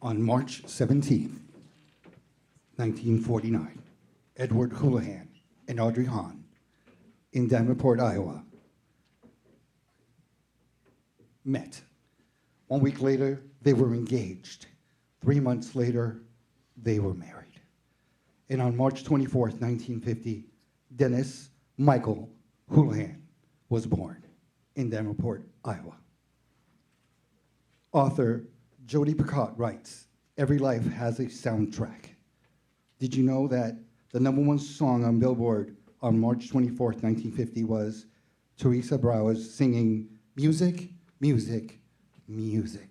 On March 17th, 1949, Edward Houlihan and Audrey Hahn in Davenport, Iowa, met. 1 week later, they were engaged. 3 months later, they were married. And on March 24th, 1950, Dennis Michael Houlihan was born in Davenport, Iowa. Author Jodi Picoult writes, "Every life has a soundtrack." Did you know that the #1 song on Billboard on March 24th, 1950 was Teresa Brauer's singing "Music, Music, Music"?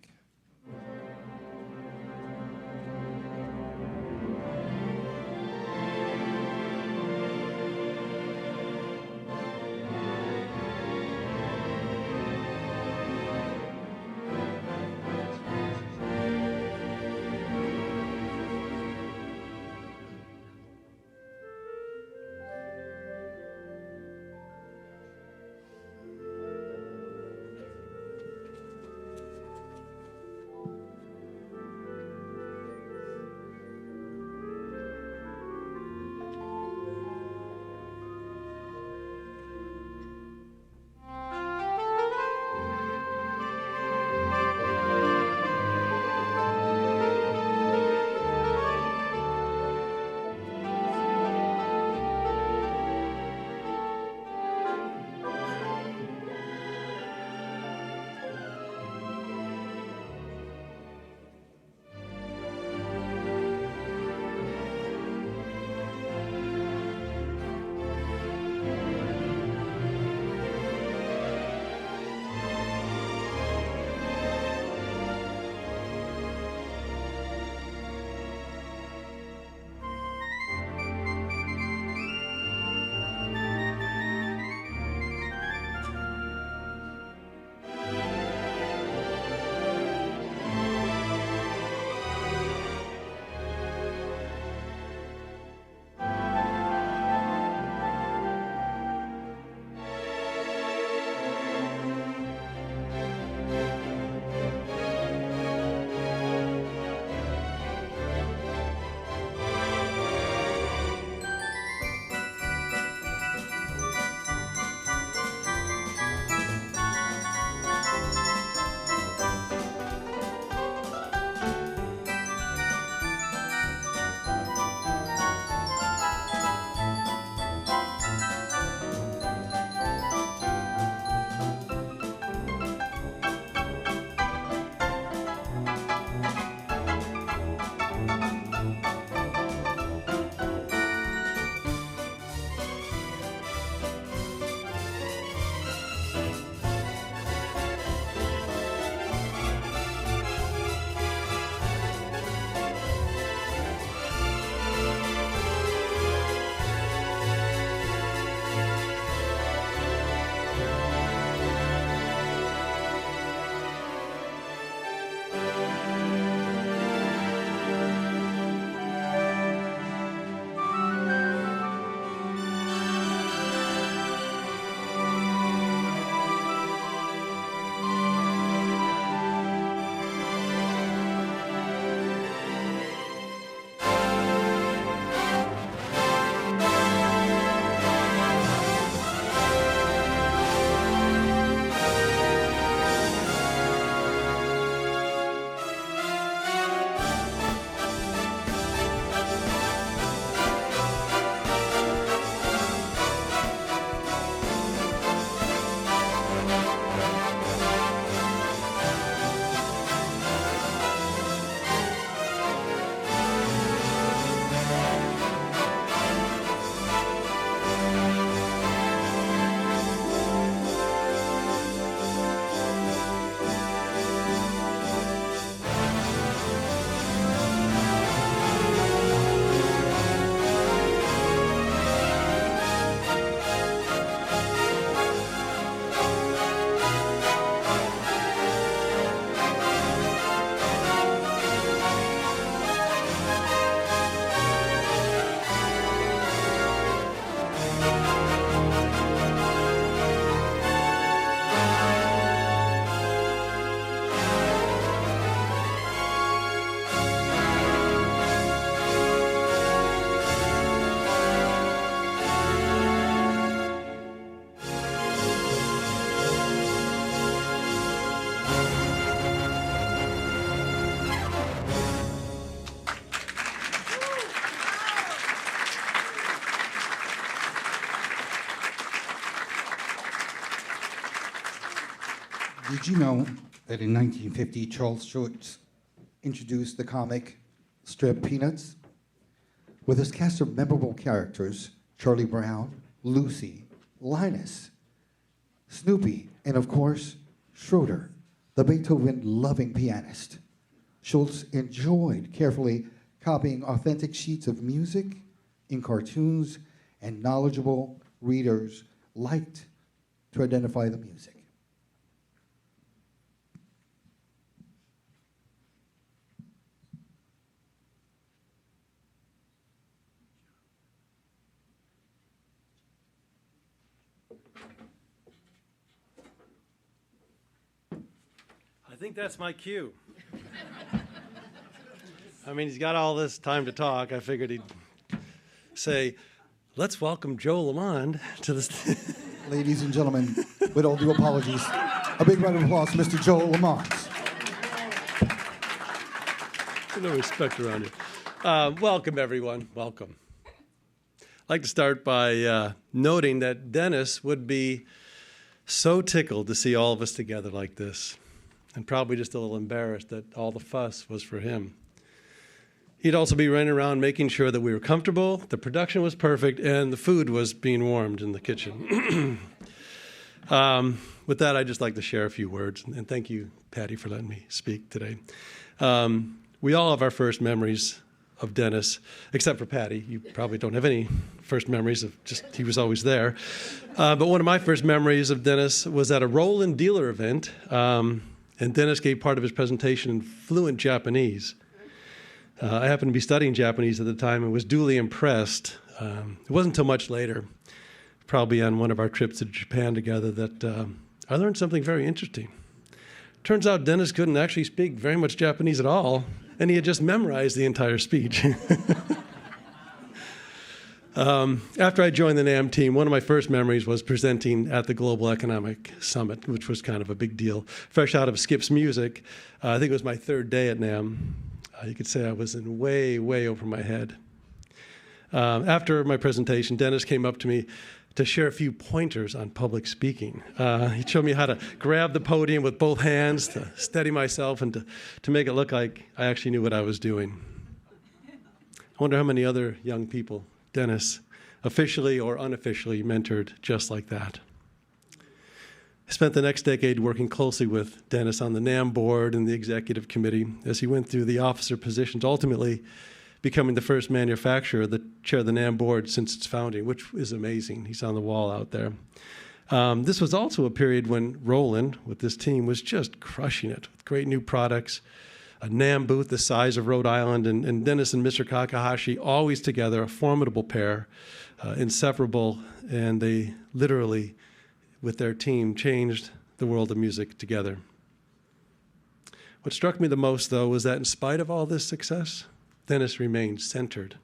Did you know that in 1950, Charles Schulz introduced the comic strip Peanuts? With his cast of memorable characters, Charlie Brown, Lucy, Linus, Snoopy, and of course, Schroeder, the Beethoven-loving pianist. Schulz enjoyed carefully copying authentic sheets of music in cartoons, and knowledgeable readers liked to identify the music. I think that's my cue. I mean, he's got all this time to talk. I figured he'd say, let's welcome Joe Lamond to this. Ladies and gentlemen, with all due apologies, a big round of applause for Mr. Joe Lamont. No respect around here. Welcome, everyone. Welcome. I'd like to start by noting that Dennis would be so tickled to see all of us together like this, and probably just a little embarrassed that all the fuss was for him. He'd also be running around making sure that we were comfortable, the production was perfect, and the food was being warmed in the kitchen. With that, I'd just like to share a few words, and thank you, Patty, for letting me speak today. We all have our first memories of Dennis, except for Patty. You probably don't have any first memories of just he was always there. But one of my first memories of Dennis was at a Roland dealer event, and Dennis gave part of his presentation in fluent Japanese. I happened to be studying Japanese at the time and was duly impressed. It wasn't until much later, probably on one of our trips to Japan together, that I learned something very interesting. Turns out Dennis couldn't actually speak very much Japanese at all, and he had just memorized the entire speech. After I joined the NAMM team, one of my first memories was presenting at the Global Economic Summit, which was kind of a big deal. Fresh out of Skip's music, I think it was my third day at NAMM. You could say I was in way, way over my head. After my presentation, Dennis came up to me to share a few pointers on public speaking. He showed me how to grab the podium with both hands, to steady myself, and to make it look like I actually knew what I was doing. I wonder how many other young people Dennis officially or unofficially mentored just like that. I spent the next decade working closely with Dennis on the NAMM Board and the executive committee as he went through the officer positions, ultimately becoming the first manufacturer to chair the NAMM Board since its founding, which is amazing. He's on the wall out there. This was also a period when Roland, with this team, was just crushing it with great new products, a NAMM booth the size of Rhode Island, and Dennis and Mr. Kakahashi always together, a formidable pair, inseparable, and they literally, with their team, changed the world of music together. What struck me the most, though, was that in spite of all this success, Dennis remained centered,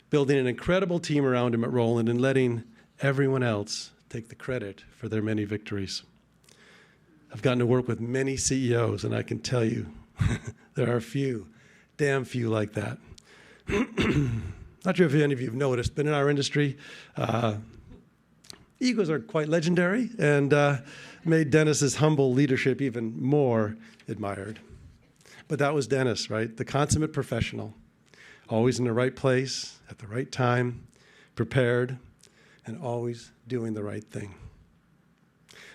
building an incredible team around him at Roland and letting everyone else take the credit for their many victories. I've gotten to work with many CEOs, and I can tell you, there are few, damn few like that. Not sure if any of you have noticed, but in our industry, egos are quite legendary, and made Dennis's humble leadership even more admired. But that was Dennis, right? The consummate professional, always in the right place, at the right time, prepared, and always doing the right thing.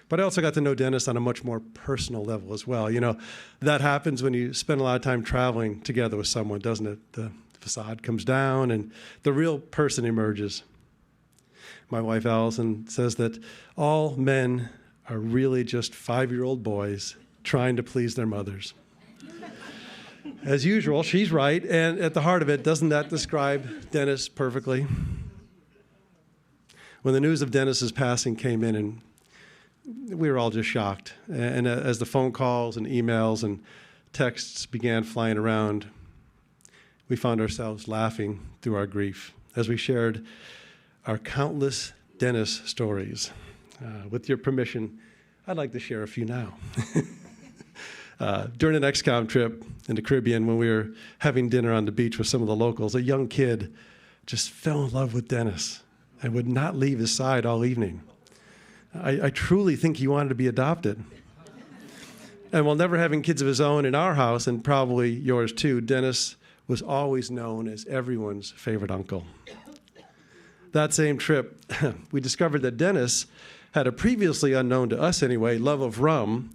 But I also got to know Dennis on a much more personal level as well. You know, that happens when you spend a lot of time traveling together with someone, doesn't it? The facade comes down and the real person emerges. My wife, Allison, says that all men are really just 5-year-old boys trying to please their mothers. As usual, she's right, and at the heart of it, doesn't that describe Dennis perfectly? When the news of Dennis's passing came in, and we were all just shocked, and as the phone calls and emails and texts began flying around, we found ourselves laughing through our grief as we shared our countless Dennis stories. With your permission, I'd like to share a few now. During an XCOM trip in the Caribbean, when we were having dinner on the beach with some of the locals, a young kid just fell in love with Dennis and would not leave his side all evening. I truly think he wanted to be adopted. And while never having kids of his own in our house, and probably yours too, Dennis was always known as everyone's favorite uncle. That same trip, we discovered that Dennis had a previously unknown to us anyway, love of rum,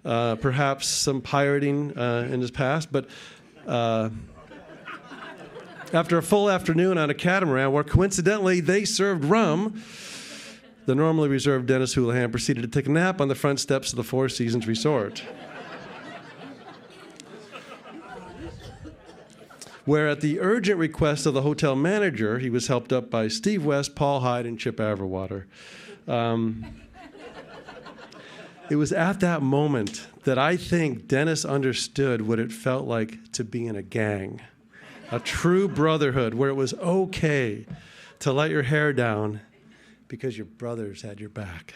perhaps some pirating in his past, but after a full afternoon on a catamaran where coincidentally they served rum, the normally reserved Dennis Houlihan proceeded to take a nap on the front steps of the Four Seasons Resort, where at the urgent request of the hotel manager, he was helped up by Steve West, Paul Hyde, and Chip Averwater. It was at that moment that I think Dennis understood what it felt like to be in a gang, a true brotherhood where it was okay to let your hair down because your brothers had your back.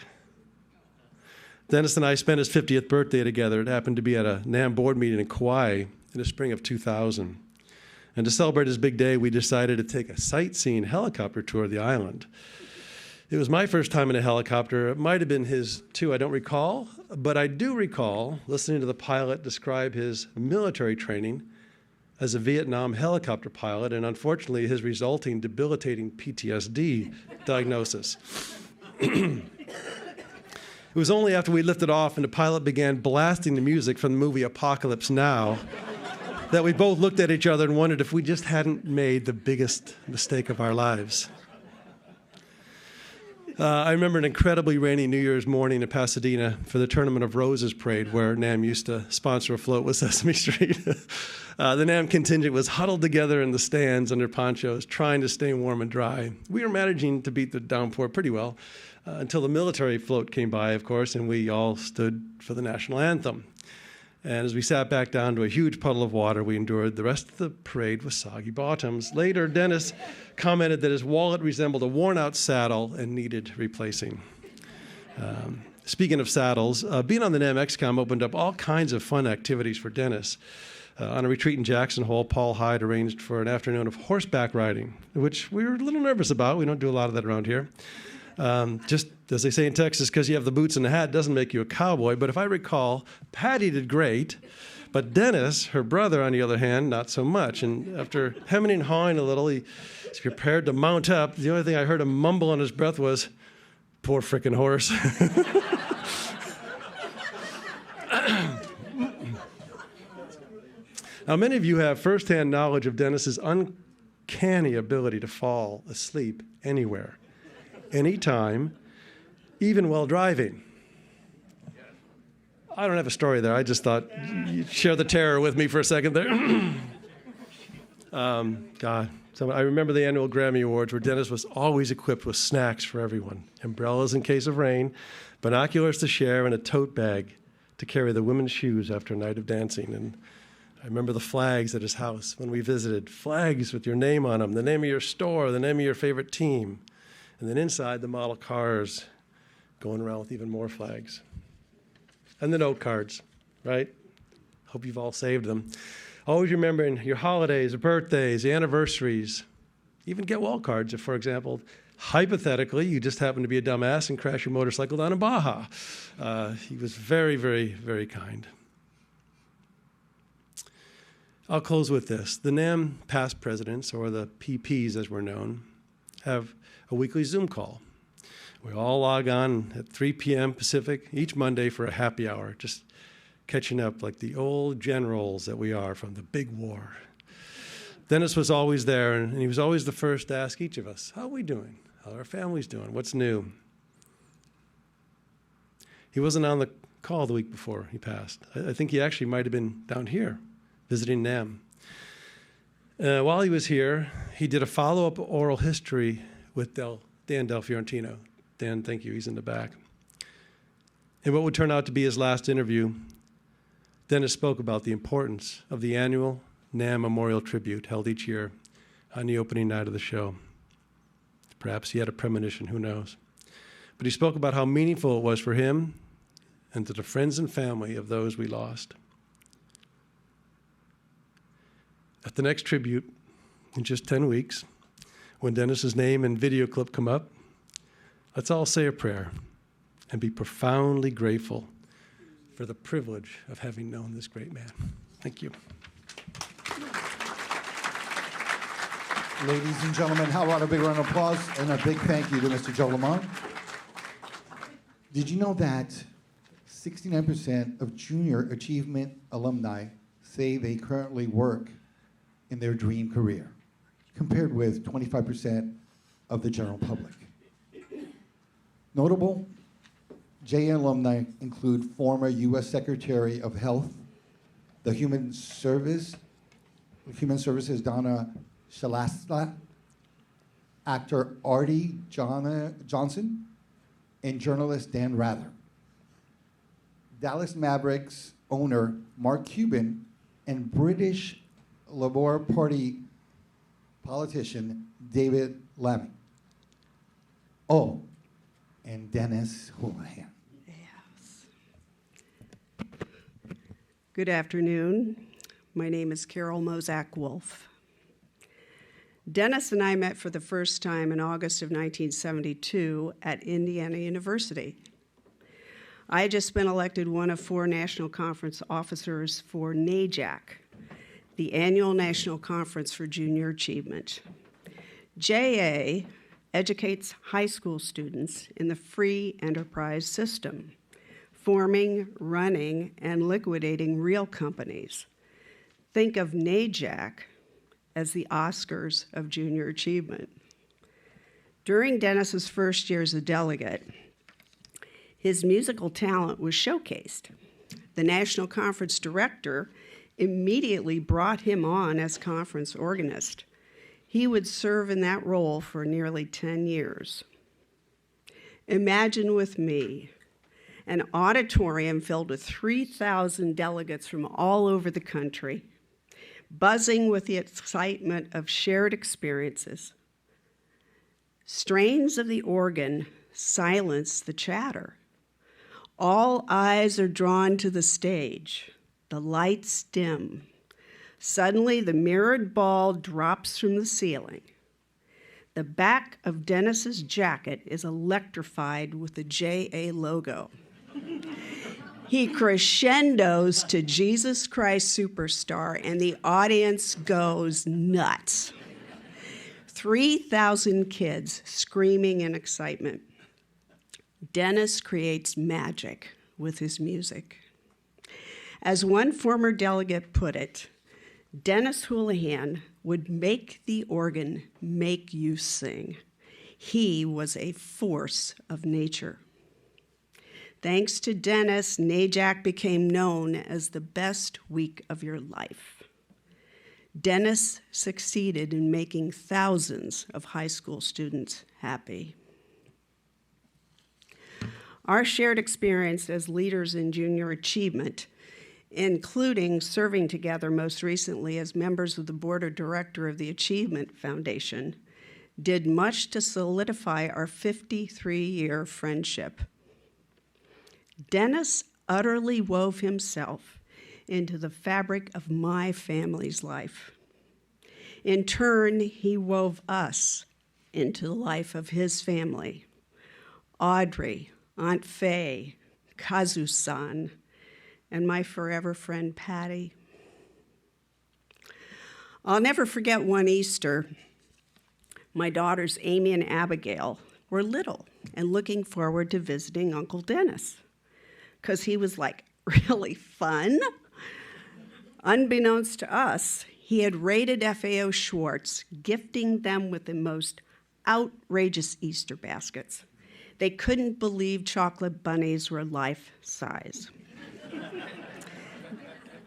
Dennis and I spent his 50th birthday together. It happened to be at a NAMM Board meeting in Kauai in the spring of 2000. And to celebrate his big day, we decided to take a sightseeing helicopter tour of the island. It was my first time in a helicopter. It might have been his too, I don't recall. But I do recall listening to the pilot describe his military training as a Vietnam helicopter pilot, and unfortunately his resulting debilitating PTSD diagnosis. It was only after we lifted off and the pilot began blasting the music from the movie Apocalypse Now that we both looked at each other and wondered if we just hadn't made the biggest mistake of our lives. I remember an incredibly rainy New Year's morning in Pasadena for the Tournament of Roses parade, where NAMM used to sponsor a float with Sesame Street. The NAMM contingent was huddled together in the stands under ponchos, trying to stay warm and dry. We were managing to beat the downpour pretty well until the military float came by, of course, and we all stood for the national anthem. And as we sat back down to a huge puddle of water, we endured the rest of the parade with soggy bottoms. Later, Dennis commented that his wallet resembled a worn-out saddle and needed replacing. Speaking of saddles, being on the NAMM XCOM opened up all kinds of fun activities for Dennis. On a retreat in Jackson Hole, Paul Hyde arranged for an afternoon of horseback riding, which we were a little nervous about. We don't do a lot of that around here. Just as they say in Texas, because you have the boots and the hat doesn't make you a cowboy. But if I recall, Patty did great, but Dennis, her brother, on the other hand, not so much. And after hemming and hawing a little, he was prepared to mount up. The only thing I heard him mumble under his breath was, "Poor frickin' horse." Now, many of you have firsthand knowledge of Dennis's uncanny ability to fall asleep anywhere, anytime, even while driving. I don't have a story there. I just thought you'd share the terror with me for a second there. God. So I remember the annual Grammy Awards where Dennis was always equipped with snacks for everyone. Umbrellas in case of rain, binoculars to share, and a tote bag to carry the women's shoes after a night of dancing. And I remember the flags at his house when we visited. Flags with your name on them, the name of your store, the name of your favorite team. And then inside, the model cars going around with even more flags. And the note cards, right? Hope you've all saved them. Always remembering your holidays, birthdays, anniversaries. Even get wall cards if, for example, hypothetically, you just happen to be a dumbass and crash your motorcycle down in Baja. He was very, very, very kind. I'll close with this. The NAMM past presidents, or the PPs as we're known, have a weekly Zoom call. We all log on at 3 p.m. Pacific each Monday for a happy hour, just catching up like the old generals that we are from the big war. Dennis was always there, and he was always the first to ask each of us, how are we doing? How are our families doing? What's new? He wasn't on the call the week before he passed. I think he actually might have been down here visiting NAMM. While he was here, he did a follow-up oral history with Dan Del Fiorentino. Dan, thank you, he's in the back. In what would turn out to be his last interview, Dennis spoke about the importance of the annual NAMM Memorial Tribute held each year on the opening night of the show. Perhaps he had a premonition, who knows. But he spoke about how meaningful it was for him and to the friends and family of those we lost. At the next tribute, in just 10 weeks, when Dennis's name and video clip come up, let's all say a prayer and be profoundly grateful for the privilege of having known this great man. Thank you. Ladies and gentlemen, how about a big round of applause and a big thank you to Mr. Joe Lamont. Did you know that 69% of junior achievement alumni say they currently work in their dream career, compared with 25% of the general public? Notable JA alumni include former U.S. Secretary of Health, the Human Services Donna Shalasta, actor Artie Johnson, and journalist Dan Rather. Dallas Mavericks owner Mark Cuban and British Labour Party politician David Lammy. Oh, and Dennis Houlihan. Yes. Good afternoon. My name is Carol Mozak-Wolf. Dennis and I met for the first time in August of 1972 at Indiana University. I had just been elected one of 4 National Conference officers for NAJAC, the Annual National Conference for Junior Achievement. JA educates high school students in the free enterprise system, forming, running, and liquidating real companies. Think of NAJAC as the Oscars of junior achievement. During Dennis's first year as a delegate, his musical talent was showcased. The National Conference director immediately brought him on as conference organist. He would serve in that role for nearly 10 years. Imagine with me an auditorium filled with 3,000 delegates from all over the country, buzzing with the excitement of shared experiences. Strains of the organ silence the chatter. All eyes are drawn to the stage. The lights dim. Suddenly, the mirrored ball drops from the ceiling. The back of Dennis's jacket is electrified with the JA logo. He crescendos to Jesus Christ Superstar, and the audience goes nuts. 3,000 kids screaming in excitement. Dennis creates magic with his music. As one former delegate put it, Dennis Houlihan would make the organ make you sing. He was a force of nature. Thanks to Dennis, NAJAC became known as the best week of your life. Dennis succeeded in making thousands of high school students happy. Our shared experience as leaders in junior achievement, including serving together most recently as members of the board of directors of the Achievement Foundation, did much to solidify our 53-year friendship. Dennis utterly wove himself into the fabric of my family's life. In turn, he wove us into the life of his family. Audrey, Aunt Faye, Kazu-san, and my forever friend Patty. I'll never forget one Easter. My daughters Amy and Abigail were little and looking forward to visiting Uncle Dennis, because he was like really fun. Unbeknownst to us, he had raided FAO Schwartz, gifting them with the most outrageous Easter baskets. They couldn't believe chocolate bunnies were life-size.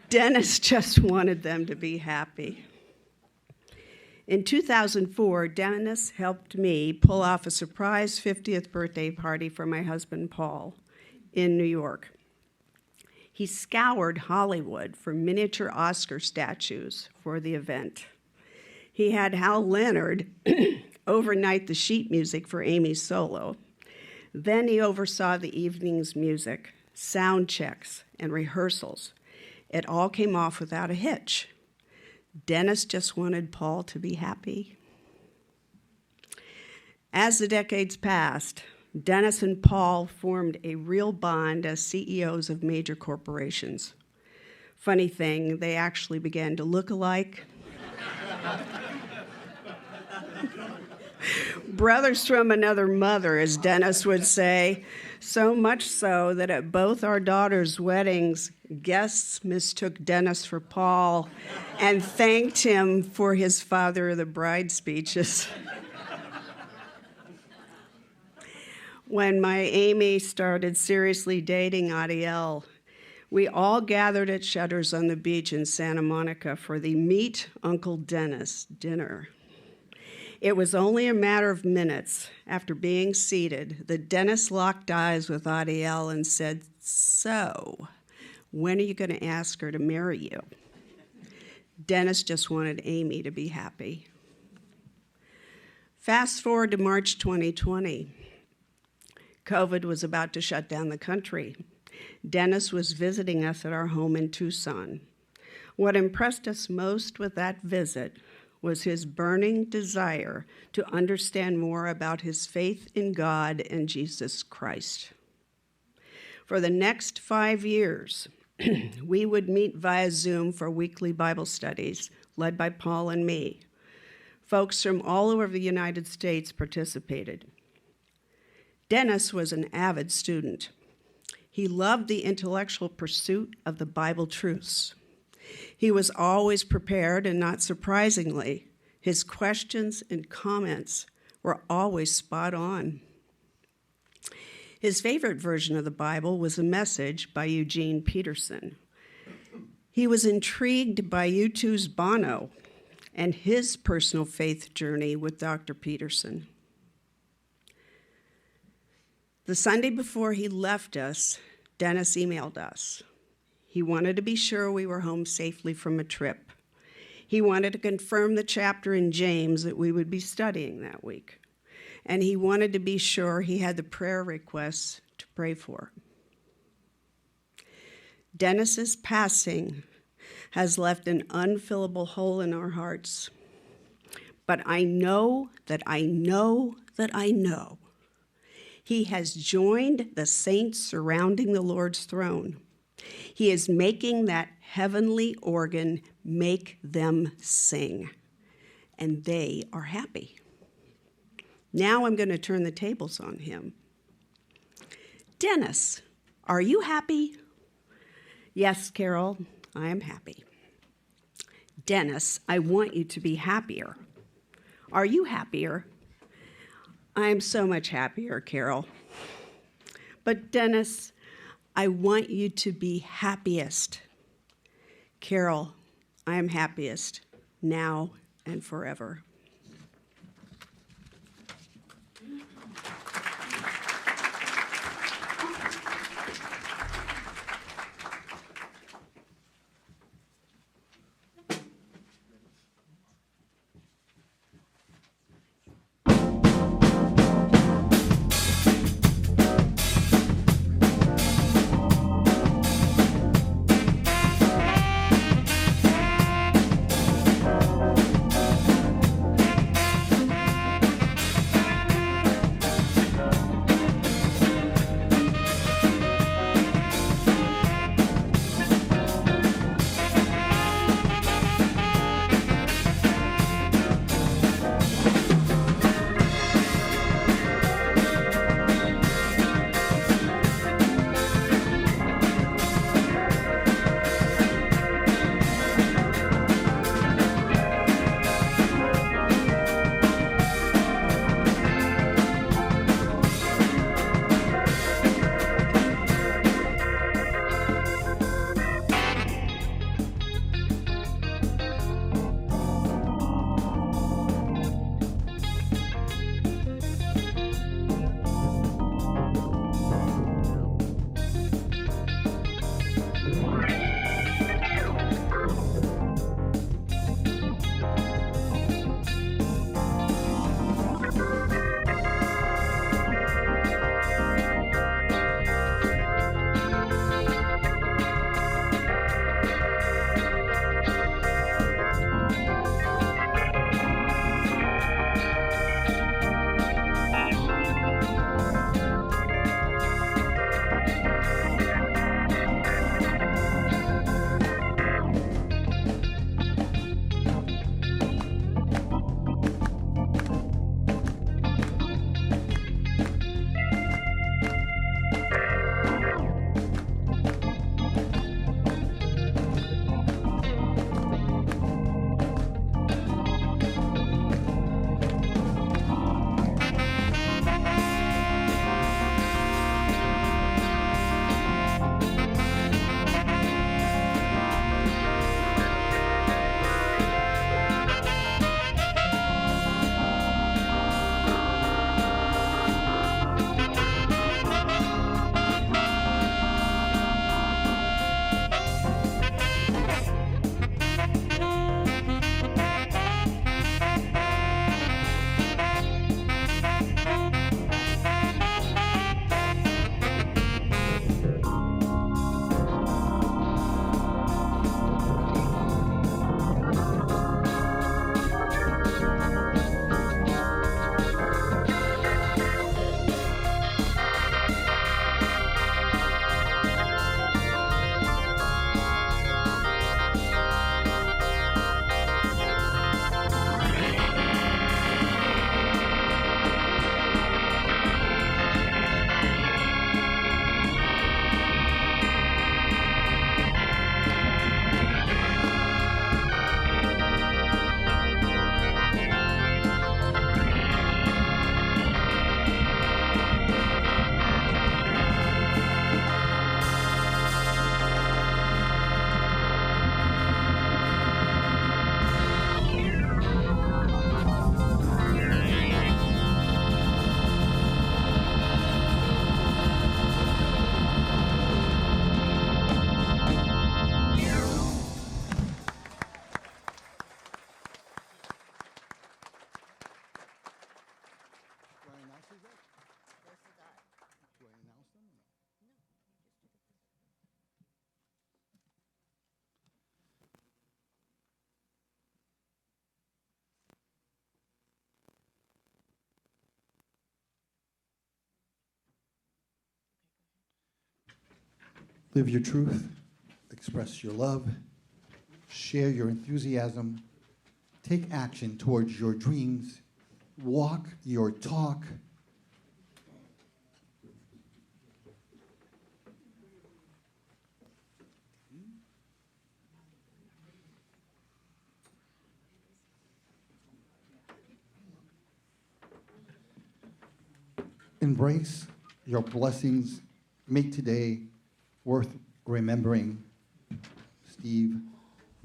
Dennis just wanted them to be happy. In 2004, Dennis helped me pull off a surprise 50th birthday party for my husband, Paul, in New York. He scoured Hollywood for miniature Oscar statues for the event. He had Hal Leonard overnight the sheet music for Amy's solo. Then he oversaw the evening's music, sound checks, and rehearsals. It all came off without a hitch. Dennis just wanted Paul to be happy. As the decades passed, Dennis and Paul formed a real bond as CEOs of major corporations. Funny thing, they actually began to look alike. Brothers from another mother, as Dennis would say, so much so that at both our daughters' weddings, guests mistook Dennis for Paul and thanked him for his father of the bride speeches. When my Amy started seriously dating Adiel, we all gathered at Shutters on the beach in Santa Monica for the Meet Uncle Dennis dinner. It was only a matter of minutes after being seated that Dennis locked eyes with Adiel and said, "So, when are you going to ask her to marry you?" Dennis just wanted Amy to be happy. Fast forward to March 2020. COVID was about to shut down the country. Dennis was visiting us at our home in Tucson. What impressed us most with that visit was his burning desire to understand more about his faith in God and Jesus Christ. For the next 5 years, we would meet via Zoom for weekly Bible studies led by Paul and me. Folks from all over the United States participated. Dennis was an avid student. He loved the intellectual pursuit of the Bible truths. He was always prepared, and not surprisingly, his questions and comments were always spot on. His favorite version of the Bible was a Message by Eugene Peterson. He was intrigued by U2's Bono and his personal faith journey with Dr. Peterson. The Sunday before he left us, Dennis emailed us. He wanted to be sure we were home safely from a trip. He wanted to confirm the chapter in James that we would be studying that week. And he wanted to be sure he had the prayer requests to pray for. Dennis's passing has left an unfillable hole in our hearts. But I know that I know that I know he has joined the saints surrounding the Lord's throne. He is making that heavenly organ make them sing, and they are happy. Now I'm going to turn the tables on him. Dennis, are you happy? Yes, Carol, I am happy. Dennis, I want you to be happier. Are you happier? I am so much happier, Carol. But Dennis, I want you to be happiest. Carol, I am happiest now and forever. Live your truth, express your love, share your enthusiasm, take action towards your dreams, walk your talk. Embrace your blessings. Make today worth remembering. Steve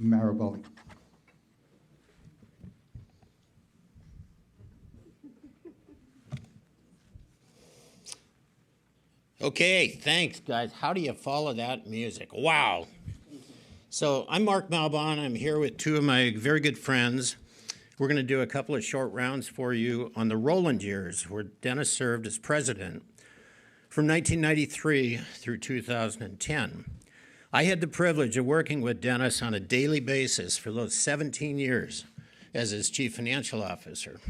Maraboli. Okay, thanks, guys. How do you follow that music? Wow. So I'm Mark Malbon. I'm here with two of my very good friends. We're going to do a couple of short rounds for you on the Roland years, where Dennis served as president from 1993 through 2010. I had the privilege of working with Dennis on a daily basis for those 17 years as his chief financial officer.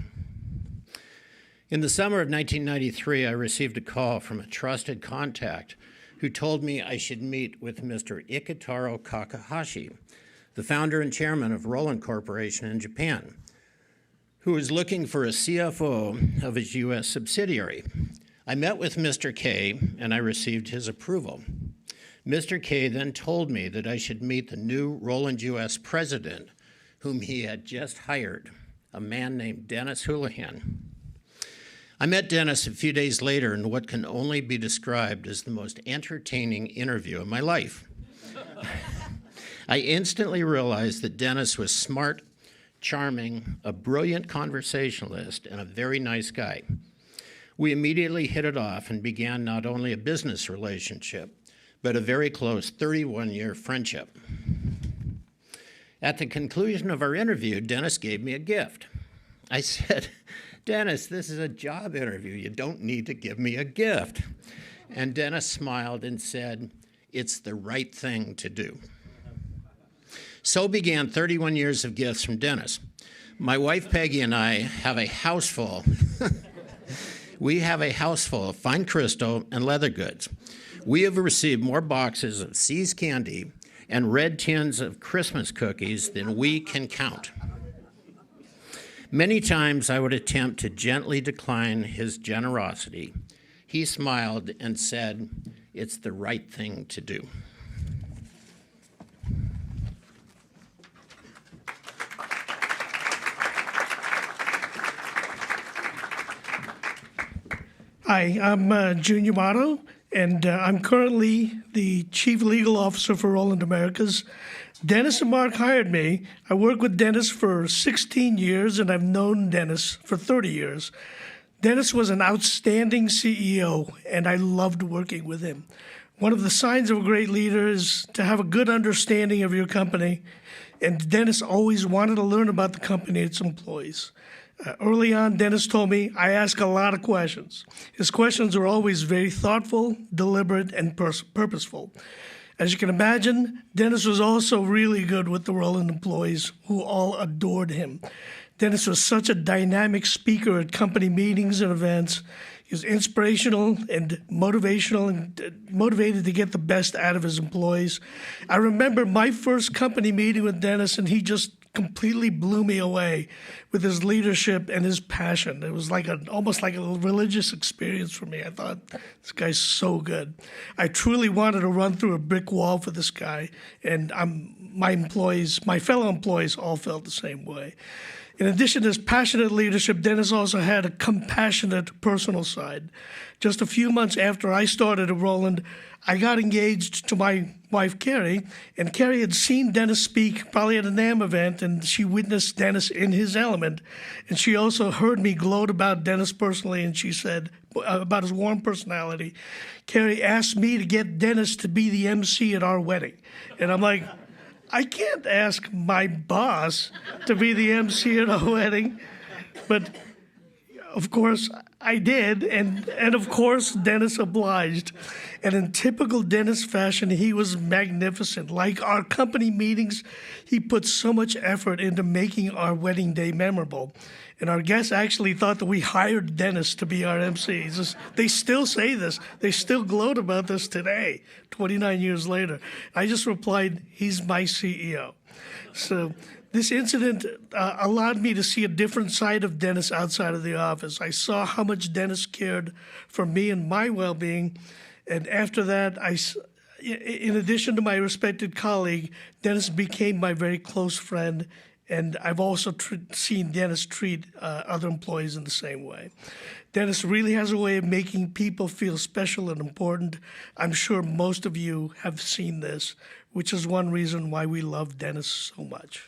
In the summer of 1993, I received a call from a trusted contact who told me I should meet with Mr. Iketaro Kakahashi, the founder and chairman of Roland Corporation in Japan, who was looking for a CFO of his U.S. subsidiary. I met with Mr. K, and I received his approval. Mr. K then told me that I should meet the new Roland U.S. president, whom he had just hired, a man named Dennis Houlihan. I met Dennis a few days later in what can only be described as the most entertaining interview of my life. I instantly realized that Dennis was smart, charming, a brilliant conversationalist, and a very nice guy. We immediately hit it off and began not only a business relationship, but a very close 31-year friendship. At the conclusion of our interview, Dennis gave me a gift. I said, "Dennis, this is a job interview. You don't need to give me a gift." And Dennis smiled and said, "It's the right thing to do." So began 31 years of gifts from Dennis. My wife Peggy and I have a house full. We have a house full of fine crystal and leather goods. We have received more boxes of See's candy and red tins of Christmas cookies than we can count. Many times I would attempt to gently decline his generosity. He smiled and said, "It's the right thing to do." Hi, I'm Jun Yamato, and I'm currently the Chief Legal Officer for Roland Americas. Dennis and Mark hired me. I worked with Dennis for 16 years, and I've known Dennis for 30 years. Dennis was an outstanding CEO, and I loved working with him. One of the signs of a great leader is to have a good understanding of your company, and Dennis always wanted to learn about the company and its employees. Early on, Dennis told me, I ask a lot of questions. His questions are always very thoughtful, deliberate, and purposeful. As you can imagine, Dennis was also really good with the Roland employees, who all adored him. Dennis was such a dynamic speaker at company meetings and events. He was inspirational and motivational and motivated to get the best out of his employees. I remember my first company meeting with Dennis, and he just completely blew me away with his leadership and his passion. It was like almost like a religious experience for me. I thought, this guy's so good. I truly wanted to run through a brick wall for this guy, and my fellow employees all felt the same way. In addition to his passionate leadership, Dennis also had a compassionate personal side. Just a few months after I started at Roland, I got engaged to my wife, Carrie, and Carrie had seen Dennis speak probably at a NAMM event, and she witnessed Dennis in his element. And she also heard me gloat about Dennis personally, and she said, about his warm personality, Carrie asked me to get Dennis to be the MC at our wedding. And I'm like, I can't ask my boss to be the MC at our wedding. But of course, I did, and of course, Dennis obliged. And in typical Dennis fashion, he was magnificent. Like our company meetings, he put so much effort into making our wedding day memorable. And our guests actually thought that we hired Dennis to be our MC. They still say this. They still gloat about this today, 29 years later. I just replied, he's my CEO. So this incident allowed me to see a different side of Dennis outside of the office. I saw how much Dennis cared for me and my well-being. And after that, in addition to my respected colleague, Dennis became my very close friend. And I've also seen Dennis treat other employees in the same way. Dennis really has a way of making people feel special and important. I'm sure most of you have seen this, which is one reason why we love Dennis so much.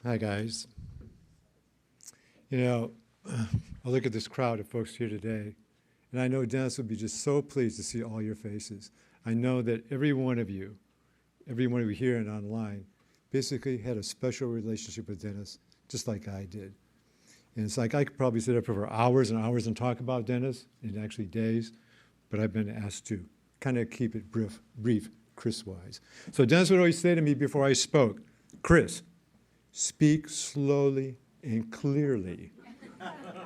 Hi, guys. You know, I look at this crowd of folks here today, and I know Dennis would be just so pleased to see all your faces. I know that every one of you here and online, basically had a special relationship with Dennis, just like I did. And it's like I could probably sit up for hours and hours and talk about Dennis, and actually days, but I've been asked to kind of keep it brief Chris-wise. So Dennis would always say to me before I spoke, Chris, speak slowly and clearly.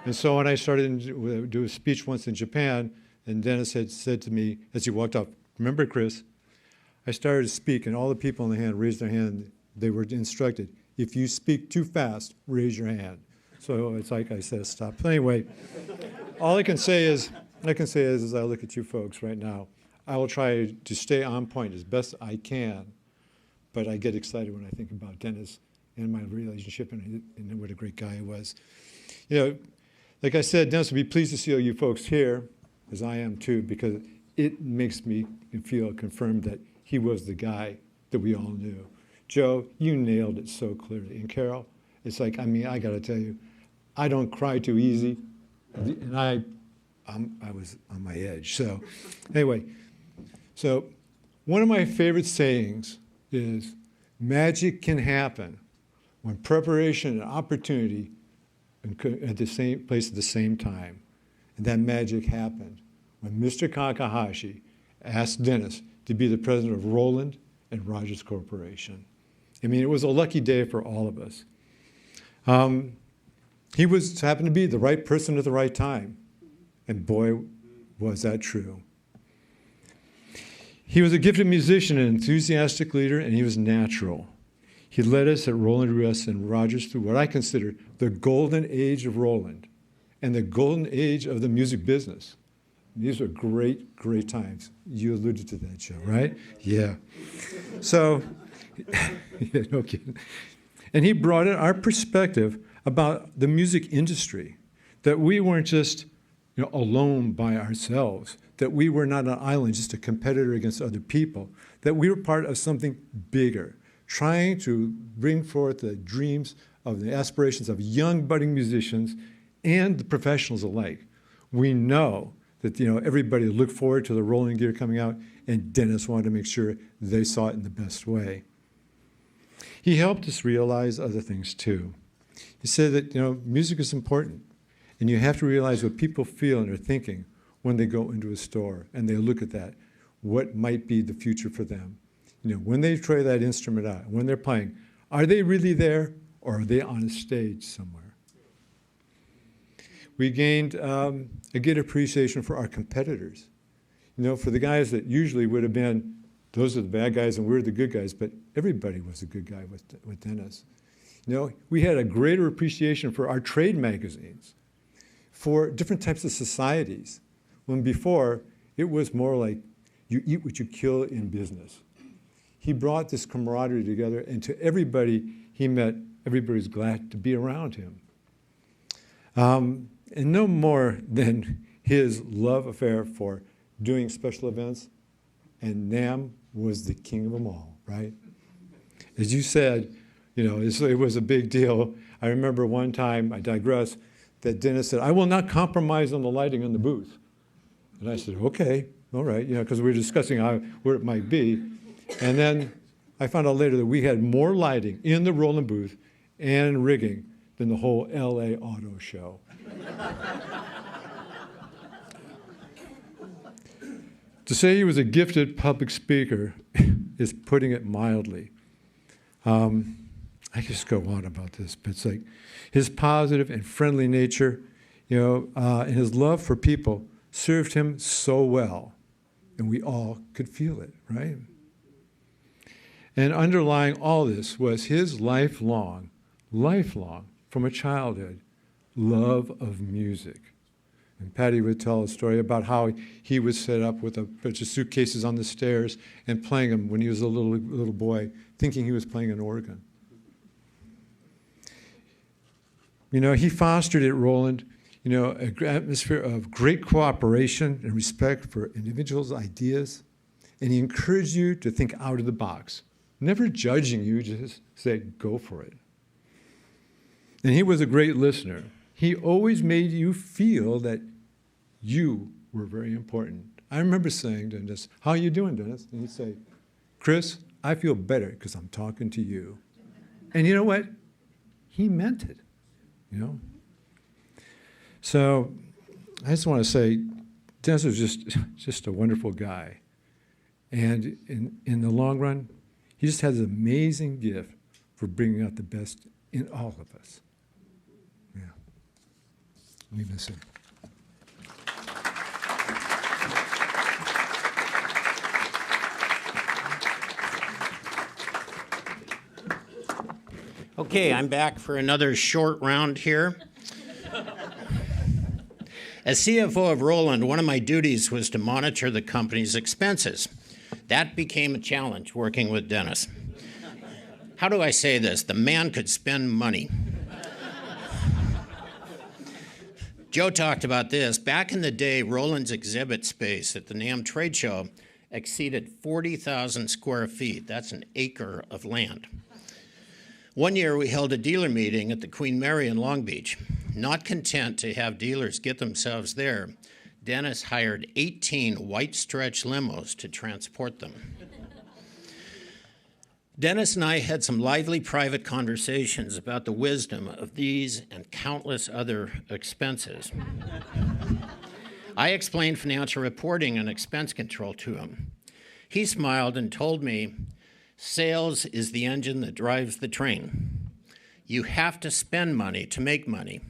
And so when I started to do a speech once in Japan, and Dennis had said to me as he walked up, remember, Chris, I started to speak, and all the people in the hand raised their hand. They were instructed, if you speak too fast, raise your hand. So it's like I said, stop. But anyway, all I can say is, as I look at you folks right now, I will try to stay on point as best I can, but I get excited when I think about Dennis and my relationship and what a great guy he was. You know, like I said, Dennis would be pleased to see all you folks here, as I am too, because it makes me feel confirmed that he was the guy that we all knew. Joe, you nailed it so clearly. And Carol, it's like, I mean, I gotta tell you, I don't cry too easy, and I was on my edge. So anyway, so one of my favorite sayings is, magic can happen when preparation and opportunity at the same place at the same time. And that magic happened when Mr. Kakahashi asked Dennis to be the president of Roland and Rogers Corporation. I mean, it was a lucky day for all of us. He happened to be the right person at the right time. And boy, was that true. He was a gifted musician, an enthusiastic leader, and he was natural. He led us at Roland U.S. and Rogers through what I consider the golden age of Roland and the golden age of the music business. These are great, great times. You alluded to that, Joe, right? Yeah. So, yeah, no kidding. And he brought in our perspective about the music industry, that we weren't just alone by ourselves, that we were not an island, just a competitor against other people, that we were part of something bigger, trying to bring forth the dreams of the aspirations of young budding musicians and the professionals alike. We know that everybody looked forward to the rolling gear coming out, and Dennis wanted to make sure they saw it in the best way. He helped us realize other things too. He said that music is important, and you have to realize what people feel and are thinking when they go into a store and they look at that, what might be the future for them. When they try that instrument out, when they're playing, are they really there or are they on a stage somewhere? We gained a good appreciation for our competitors. For the guys that usually would have been, those are the bad guys and we're the good guys, but everybody was a good guy with Dennis. We had a greater appreciation for our trade magazines, for different types of societies, when before it was more like you eat what you kill in business. He brought this camaraderie together, and to everybody he met, everybody was glad to be around him. And no more than his love affair for doing special events, and NAMM was the king of them all, right? As you said, it was a big deal. I remember one time, I digress, that Dennis said, I will not compromise on the lighting in the booth. And I said, okay, all right, because we were discussing where it might be. And then I found out later that we had more lighting in the Roland booth and rigging than the whole LA Auto Show. To say he was a gifted public speaker is putting it mildly. I just go on about this, but it's like his positive and friendly nature, and his love for people served him so well, and we all could feel it, right? And underlying all this was his lifelong, from a childhood, love of music. And Patty would tell a story about how he would sit up with a bunch of suitcases on the stairs and playing them when he was a little boy, thinking he was playing an organ. He fostered at Roland, an atmosphere of great cooperation and respect for individuals' ideas, and he encouraged you to think out of the box, never judging you, just say, go for it. And he was a great listener. He always made you feel that you were very important. I remember saying to Dennis, how are you doing, Dennis? And he'd say, Chris, I feel better because I'm talking to you. And you know what? He meant it, So I just want to say, Dennis was just a wonderful guy. And in the long run, he just has an amazing gift for bringing out the best in all of us. Yeah. We miss him. Okay, I'm back for another short round here. As CFO of Roland, one of my duties was to monitor the company's expenses. That became a challenge working with Dennis. How do I say this? The man could spend money. Joe talked about this. Back in the day, Roland's exhibit space at the NAMM trade show exceeded 40,000 square feet. That's an acre of land. One year, we held a dealer meeting at the Queen Mary in Long Beach. Not content to have dealers get themselves there, Dennis hired 18 white stretch limos to transport them. Dennis and I had some lively private conversations about the wisdom of these and countless other expenses. I explained financial reporting and expense control to him. He smiled and told me, sales is the engine that drives the train. You have to spend money to make money.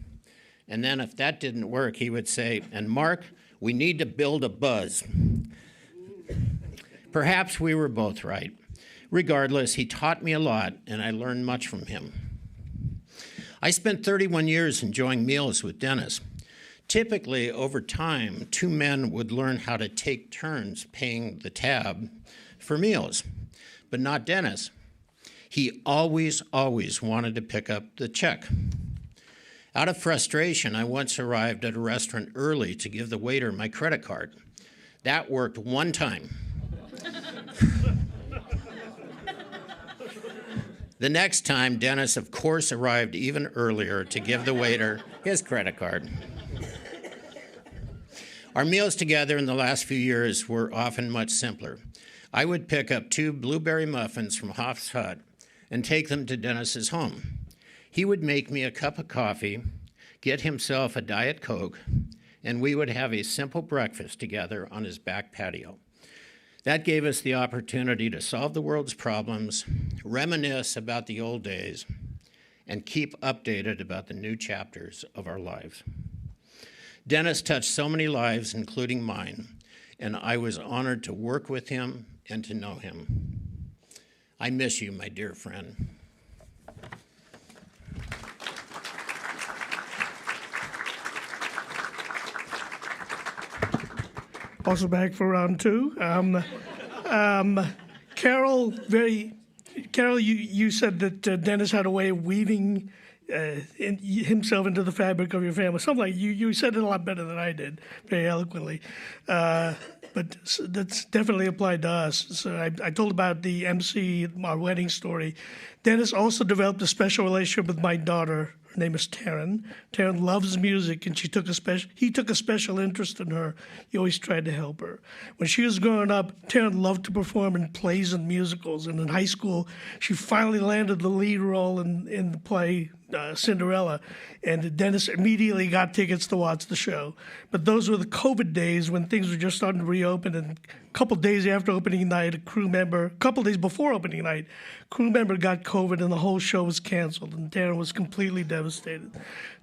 And then if that didn't work, he would say, and Mark, we need to build a buzz. Perhaps we were both right. Regardless, he taught me a lot, and I learned much from him. I spent 31 years enjoying meals with Dennis. Typically, over time, two men would learn how to take turns paying the tab for meals, but not Dennis. He always wanted to pick up the check. Out of frustration, I once arrived at a restaurant early to give the waiter my credit card. That worked one time. The next time, Dennis, of course, arrived even earlier to give the waiter his credit card. Our meals together in the last few years were often much simpler. I would pick up 2 blueberry muffins from Hoff's Hut and take them to Dennis's home. He would make me a cup of coffee, get himself a Diet Coke, and we would have a simple breakfast together on his back patio. That gave us the opportunity to solve the world's problems, reminisce about the old days, and keep updated about the new chapters of our lives. Dennis touched so many lives, including mine, and I was honored to work with him and to know him. I miss you, my dear friend. Also back for round 2. Carol, you said that Dennis had a way of weaving himself into the fabric of your family. Something like you said it a lot better than I did, very eloquently. But that's definitely applied to us. So I told about the MC, our wedding story. Dennis also developed a special relationship with my daughter. Her Her name is Taryn. Taryn loves music, and he took a special interest in her. He always tried to help her. When she was growing up, Taryn loved to perform in plays and musicals, and in high school, she finally landed the lead role in the play Cinderella, and Dennis immediately got tickets to watch the show. But those were the COVID days when things were just starting to reopen, and a couple days after opening night, a couple days before opening night, a crew member got COVID and the whole show was canceled, and Taryn was completely devastated.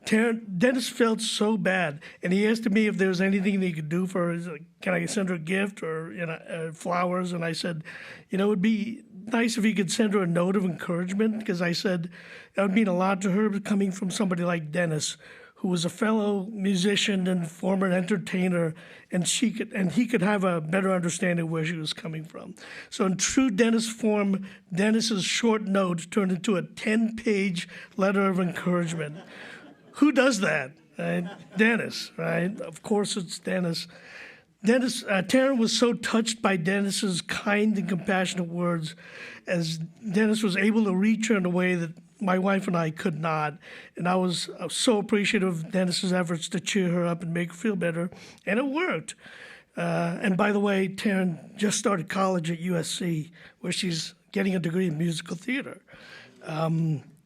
Dennis felt so bad, and he asked me if there was anything that he could do for her. He's like, can I send her a gift or flowers? And I said, it would be nice if he could send her a note of encouragement, because I said that would mean a lot to her coming from somebody like Dennis, who was a fellow musician and former entertainer, and he could have a better understanding of where she was coming from. So in true Dennis form, Dennis's short note turned into a 10-page letter of encouragement. Who does that? Right? Dennis, right? Of course it's Dennis. Taryn was so touched by Dennis's kind and compassionate words, as Dennis was able to reach her in a way that my wife and I could not. And I was so appreciative of Dennis's efforts to cheer her up and make her feel better, and it worked. And by the way, Taryn just started college at USC, where she's getting a degree in musical theater.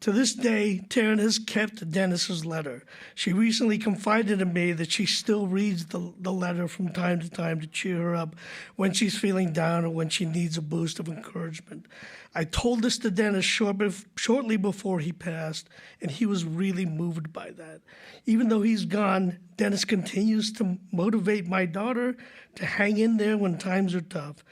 To this day, Taryn has kept Dennis's letter. She recently confided in me that she still reads the letter from time to time to cheer her up when she's feeling down or when she needs a boost of encouragement. I told this to Dennis shortly before he passed, and he was really moved by that. Even though he's gone, Dennis continues to motivate my daughter to hang in there when times are tough.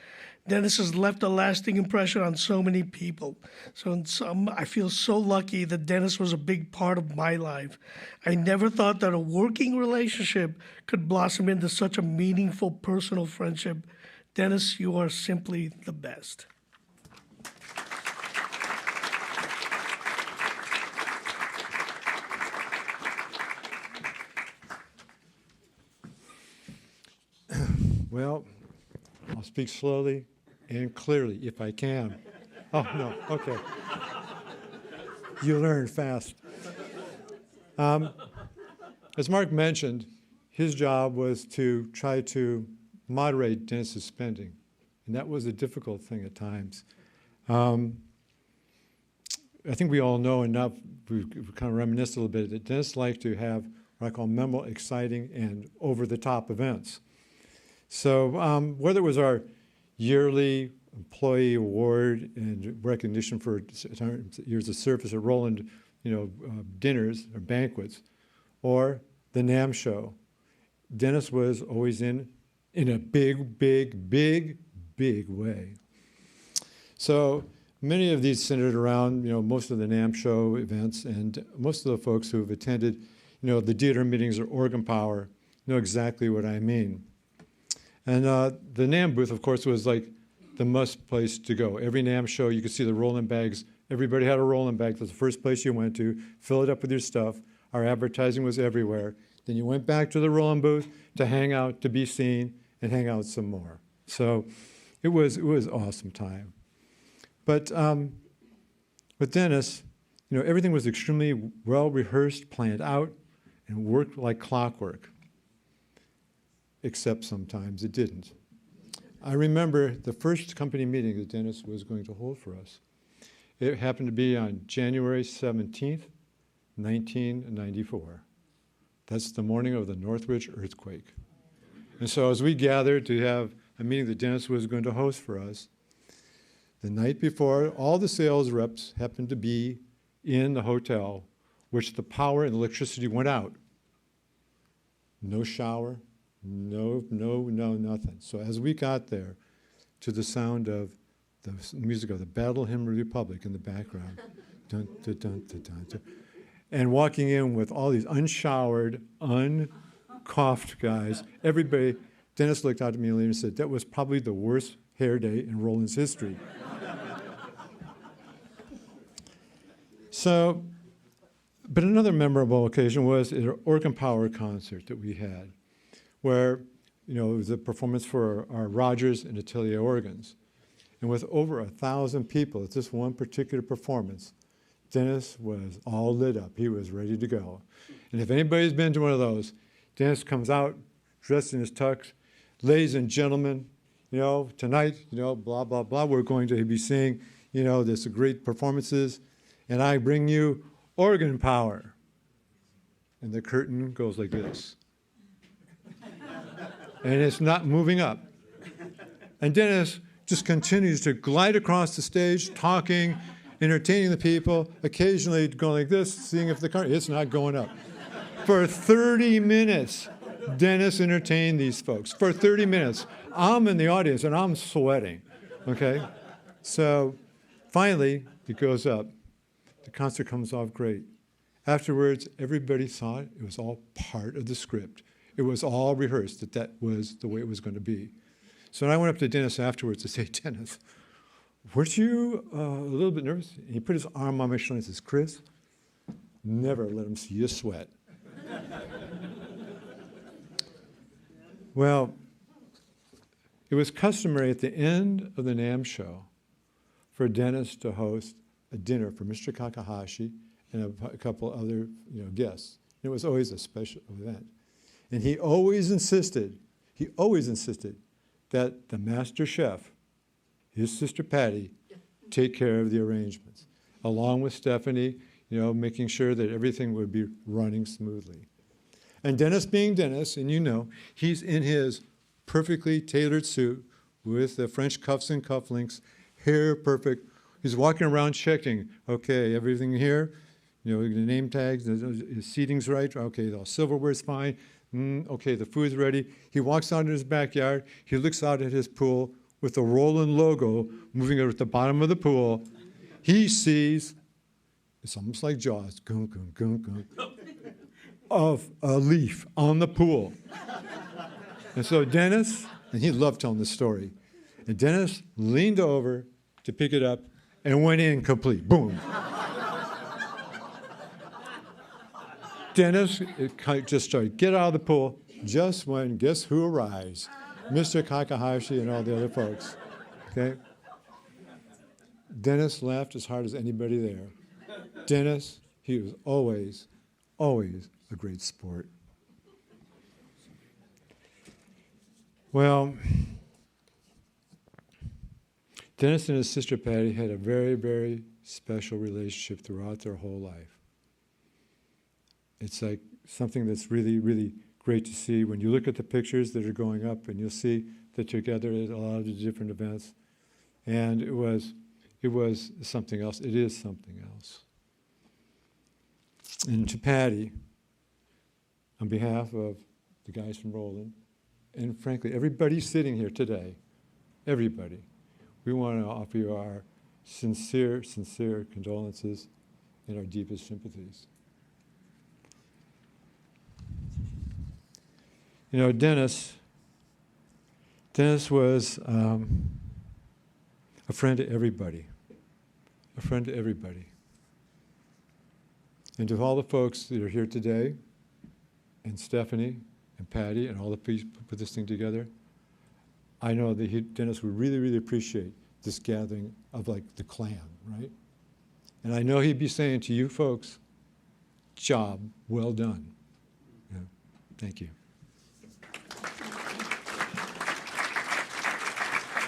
Dennis has left a lasting impression on so many people. I feel so lucky that Dennis was a big part of my life. I never thought that a working relationship could blossom into such a meaningful personal friendship. Dennis, you are simply the best. Well, I'll speak slowly and clearly if I can. Oh, no, okay. You learn fast. As Mark mentioned, his job was to try to moderate Dennis's spending, and that was a difficult thing at times. I think we all know enough, we kind of reminisce a little bit, that Dennis liked to have what I call memorable, exciting, and over-the-top events. So whether it was our yearly employee award and recognition for years of service at Roland, dinners or banquets, or the NAMM show, Dennis was always in a big, big, big, big way. So many of these centered around, most of the NAMM show events, and most of the folks who have attended, the theater meetings or organ power know exactly what I mean. And the NAMM booth, of course, was like the must place to go. Every NAMM show, you could see the Roland bags. Everybody had a Roland bag. That's the first place you went to. Fill it up with your stuff. Our advertising was everywhere. Then you went back to the Roland booth to hang out, to be seen, and hang out some more. So it was awesome time. But with Dennis, everything was extremely well rehearsed, planned out, and worked like clockwork. Except sometimes it didn't. I remember the first company meeting that Dennis was going to hold for us. It happened to be on January 17th, 1994. That's the morning of the Northridge earthquake. And so as we gathered to have a meeting that Dennis was going to host for us, the night before, all the sales reps happened to be in the hotel, which the power and electricity went out. No shower, no, nothing. So as we got there, to the sound of the music of the Battle Hymn of the Republic in the background, dun, dun, dun, dun, dun, dun, and walking in with all these unshowered, uncoughed guys, everybody, Dennis looked out at me and said, that was probably the worst hair day in Roland's history. So, but another memorable occasion was at an organ power concert that we had, where, it was a performance for our Rogers and Atelier organs. And with over 1,000 people at this one particular performance, Dennis was all lit up. He was ready to go. And if anybody's been to one of those, Dennis comes out dressed in his tux. Ladies and gentlemen, tonight, blah, blah, blah, we're going to be seeing, this great performances. And I bring you organ power. And the curtain goes like this. And it's not moving up. And Dennis just continues to glide across the stage, talking, entertaining the people, occasionally going like this, seeing if the curtain, it's not going up. For 30 minutes, Dennis entertained these folks. For 30 minutes. I'm in the audience and I'm sweating, okay? So finally, it goes up. The concert comes off great. Afterwards, everybody saw it. It was all part of the script. It was all rehearsed that was the way it was going to be. So I went up to Dennis afterwards to say, Dennis, weren't you a little bit nervous? And he put his arm on my shoulder and says, Chris, never let him see you sweat. Well, it was customary at the end of the NAMM show for Dennis to host a dinner for Mr. Kakahashi and a couple other guests. It was always a special event. And he always insisted that the master chef, his sister Patty, take care of the arrangements, along with Stephanie, making sure that everything would be running smoothly. And Dennis being Dennis, and he's in his perfectly tailored suit with the French cuffs and cufflinks, hair perfect. He's walking around checking, okay, everything here, the name tags, the seating's right, okay, the silverware's fine, okay, the food's ready. He walks out in his backyard, he looks out at his pool with the Roland logo moving at the bottom of the pool. He sees, it's almost like Jaws, gung, gung, gung, gung, of a leaf on the pool. And so Dennis, and he loved telling this story, and Dennis leaned over to pick it up and went in complete, boom. Dennis just started, get out of the pool, just when, guess who arrives? Mr. Kakahashi and all the other folks, okay? Dennis laughed as hard as anybody there. Dennis, he was always, always a great sport. Well, Dennis and his sister Patty had a very, very special relationship throughout their whole life. It's like something that's really, really great to see when you look at the pictures that are going up, and you'll see that you're together at a lot of the different events. And it was something else. It is something else. And to Patty, on behalf of the guys from Roland, and frankly, everybody sitting here today, everybody, we want to offer you our sincere, sincere condolences and our deepest sympathies. Dennis was a friend to everybody, And to all the folks that are here today, and Stephanie and Patty and all the people who put this thing together, I know that Dennis would really, really appreciate this gathering of like the clan, right? And I know he'd be saying to you folks, job well done. Yeah. Thank you.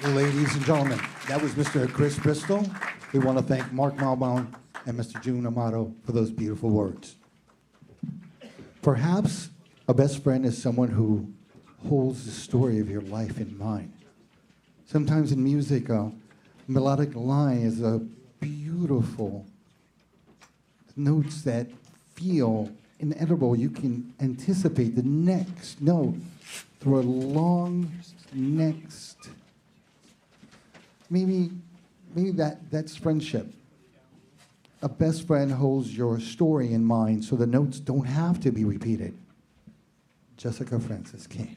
Ladies and gentlemen, that was Mr. Chris Bristol. We want to thank Mark Malbon and Mr. June Amato for those beautiful words. Perhaps a best friend is someone who holds the story of your life in mind. Sometimes in music, a melodic line is a beautiful notes that feel inedible. You can anticipate the next note through a long next. Maybe that's friendship. A best friend holds your story in mind so the notes don't have to be repeated. Jessica Francis Kane.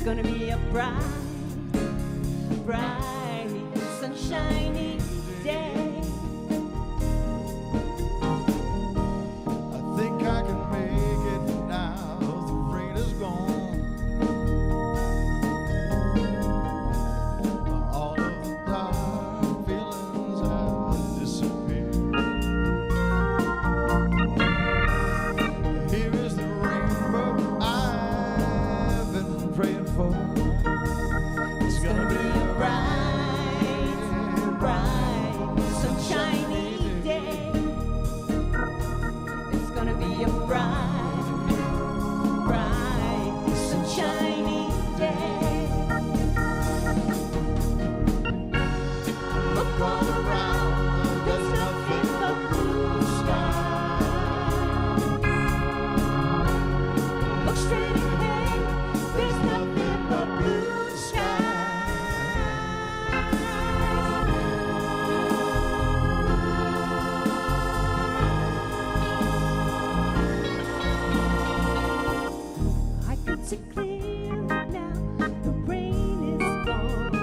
gonna be a bright, bright, sunshiny day. I think I can make it now. The rain is gone. All of the dark feelings have disappeared. Here is the rainbow I've been praying for. It's gonna be a Bright, bright, sunshiny day. It's gonna be a bright, bright, sunshiny day. Look all around, there's nothing but blue skies. Look straight ahead, there's nothing but blue skies. I can see clearly now, the rain is gone.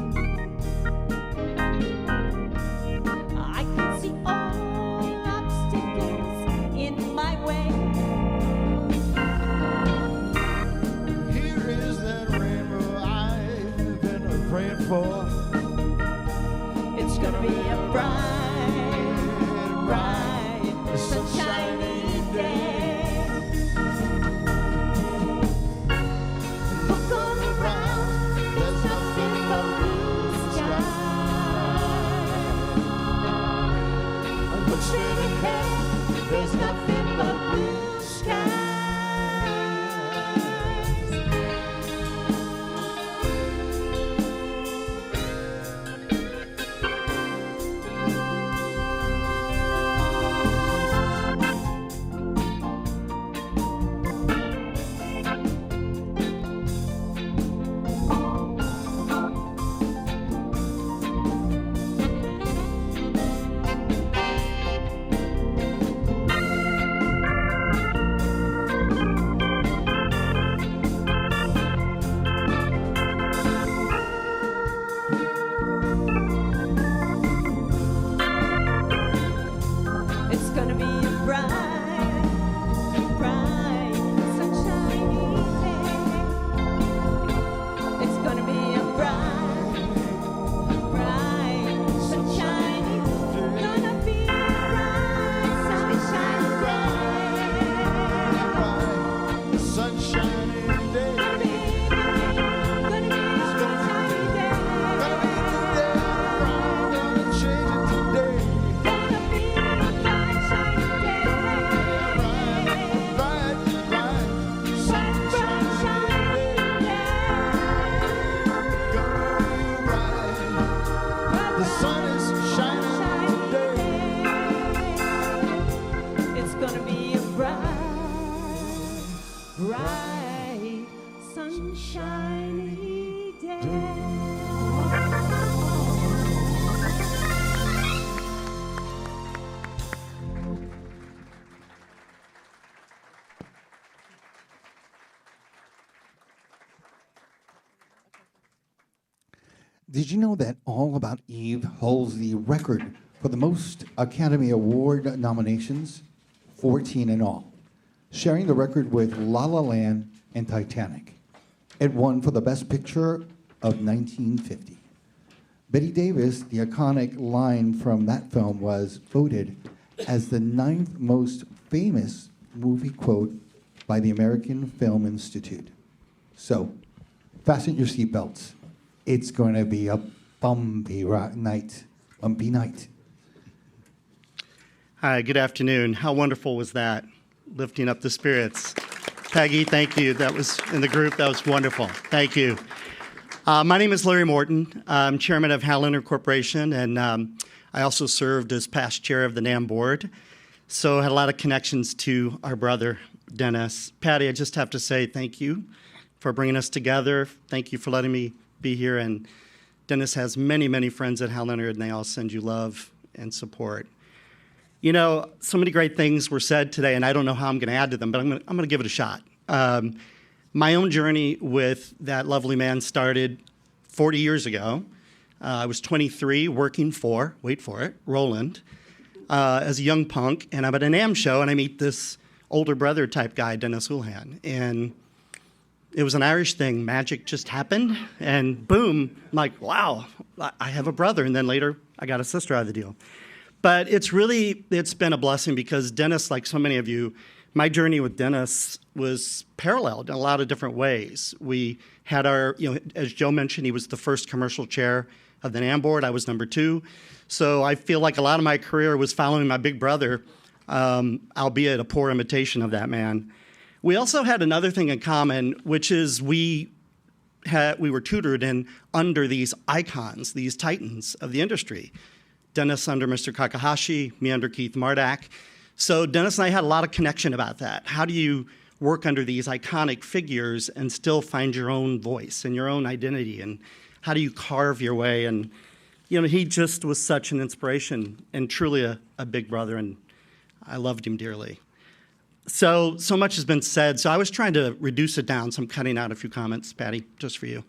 I can see all obstacles in my way. Here is that rainbow I've been praying for. It's gonna be a bright, bright, sunshiny day. Look all around, there's nothing but blue skies. Look straight ahead, there's nothing but blue skies. It's gonna be a bright, bright, sunshiny day. It's gonna be a bright, bright, sunshiny. Gonna be a bright, sunshiny day. Sunshiny day. Gonna be a sunshiny day. Gonna be the day I'm gonna change it today. Gonna be a bright, shiny day. Bright, bright, Sunshine sunshiny day. Gonna be bright. The sun is shining today. It's gonna be a bright, bright, sunshiny day. Did you know that All About Eve holds the record for the most Academy Award nominations? 14 in all, sharing the record with La La Land and Titanic. It won for the Best Picture of 1950. Betty Davis, the iconic line from that film, was voted as the 9th most famous movie quote by the American Film Institute. So, fasten your seatbelts. It's going to be a bumpy night. Bumpy night. Hi, good afternoon. How wonderful was that? Lifting up the spirits. Peggy, thank you. That was in the group. That was wonderful. Thank you. My name is Larry Morton. I'm chairman of Houlihan Corporation, and I also served as past chair of the NAMM Board. So I had a lot of connections to our brother, Dennis. Patty, I just have to say thank you for bringing us together. Thank you for letting me be here. And Dennis has many, many friends at Houlihan, and they all send you love and support. You know, so many great things were said today, and I don't know how I'm going to add to them, but I'm going to give it a shot. My own journey with that lovely man started 40 years ago. I was 23, working for, wait for it, Roland, as a young punk, and I'm at a NAMM show, and I meet this older brother type guy, Dennis Houlihan, and it was an Irish thing. Magic just happened, and boom, I'm like, wow, I have a brother, and then later I got a sister out of the deal. But it's been a blessing because Dennis, like so many of you, my journey with Dennis was paralleled in a lot of different ways. We had our, as Joe mentioned, he was the first commercial chair of the NAMM Board. I was number 2. So I feel like a lot of my career was following my big brother, albeit a poor imitation of that man. We also had another thing in common, which is we were tutored in under these icons, these titans of the industry. Dennis under Mr. Kakahashi, me under Keith Mardak. So Dennis and I had a lot of connection about that. How do you work under these iconic figures and still find your own voice and your own identity? And how do you carve your way? And, he just was such an inspiration and truly a big brother, and I loved him dearly. So much has been said. So I was trying to reduce it down, so I'm cutting out a few comments, Patty, just for you.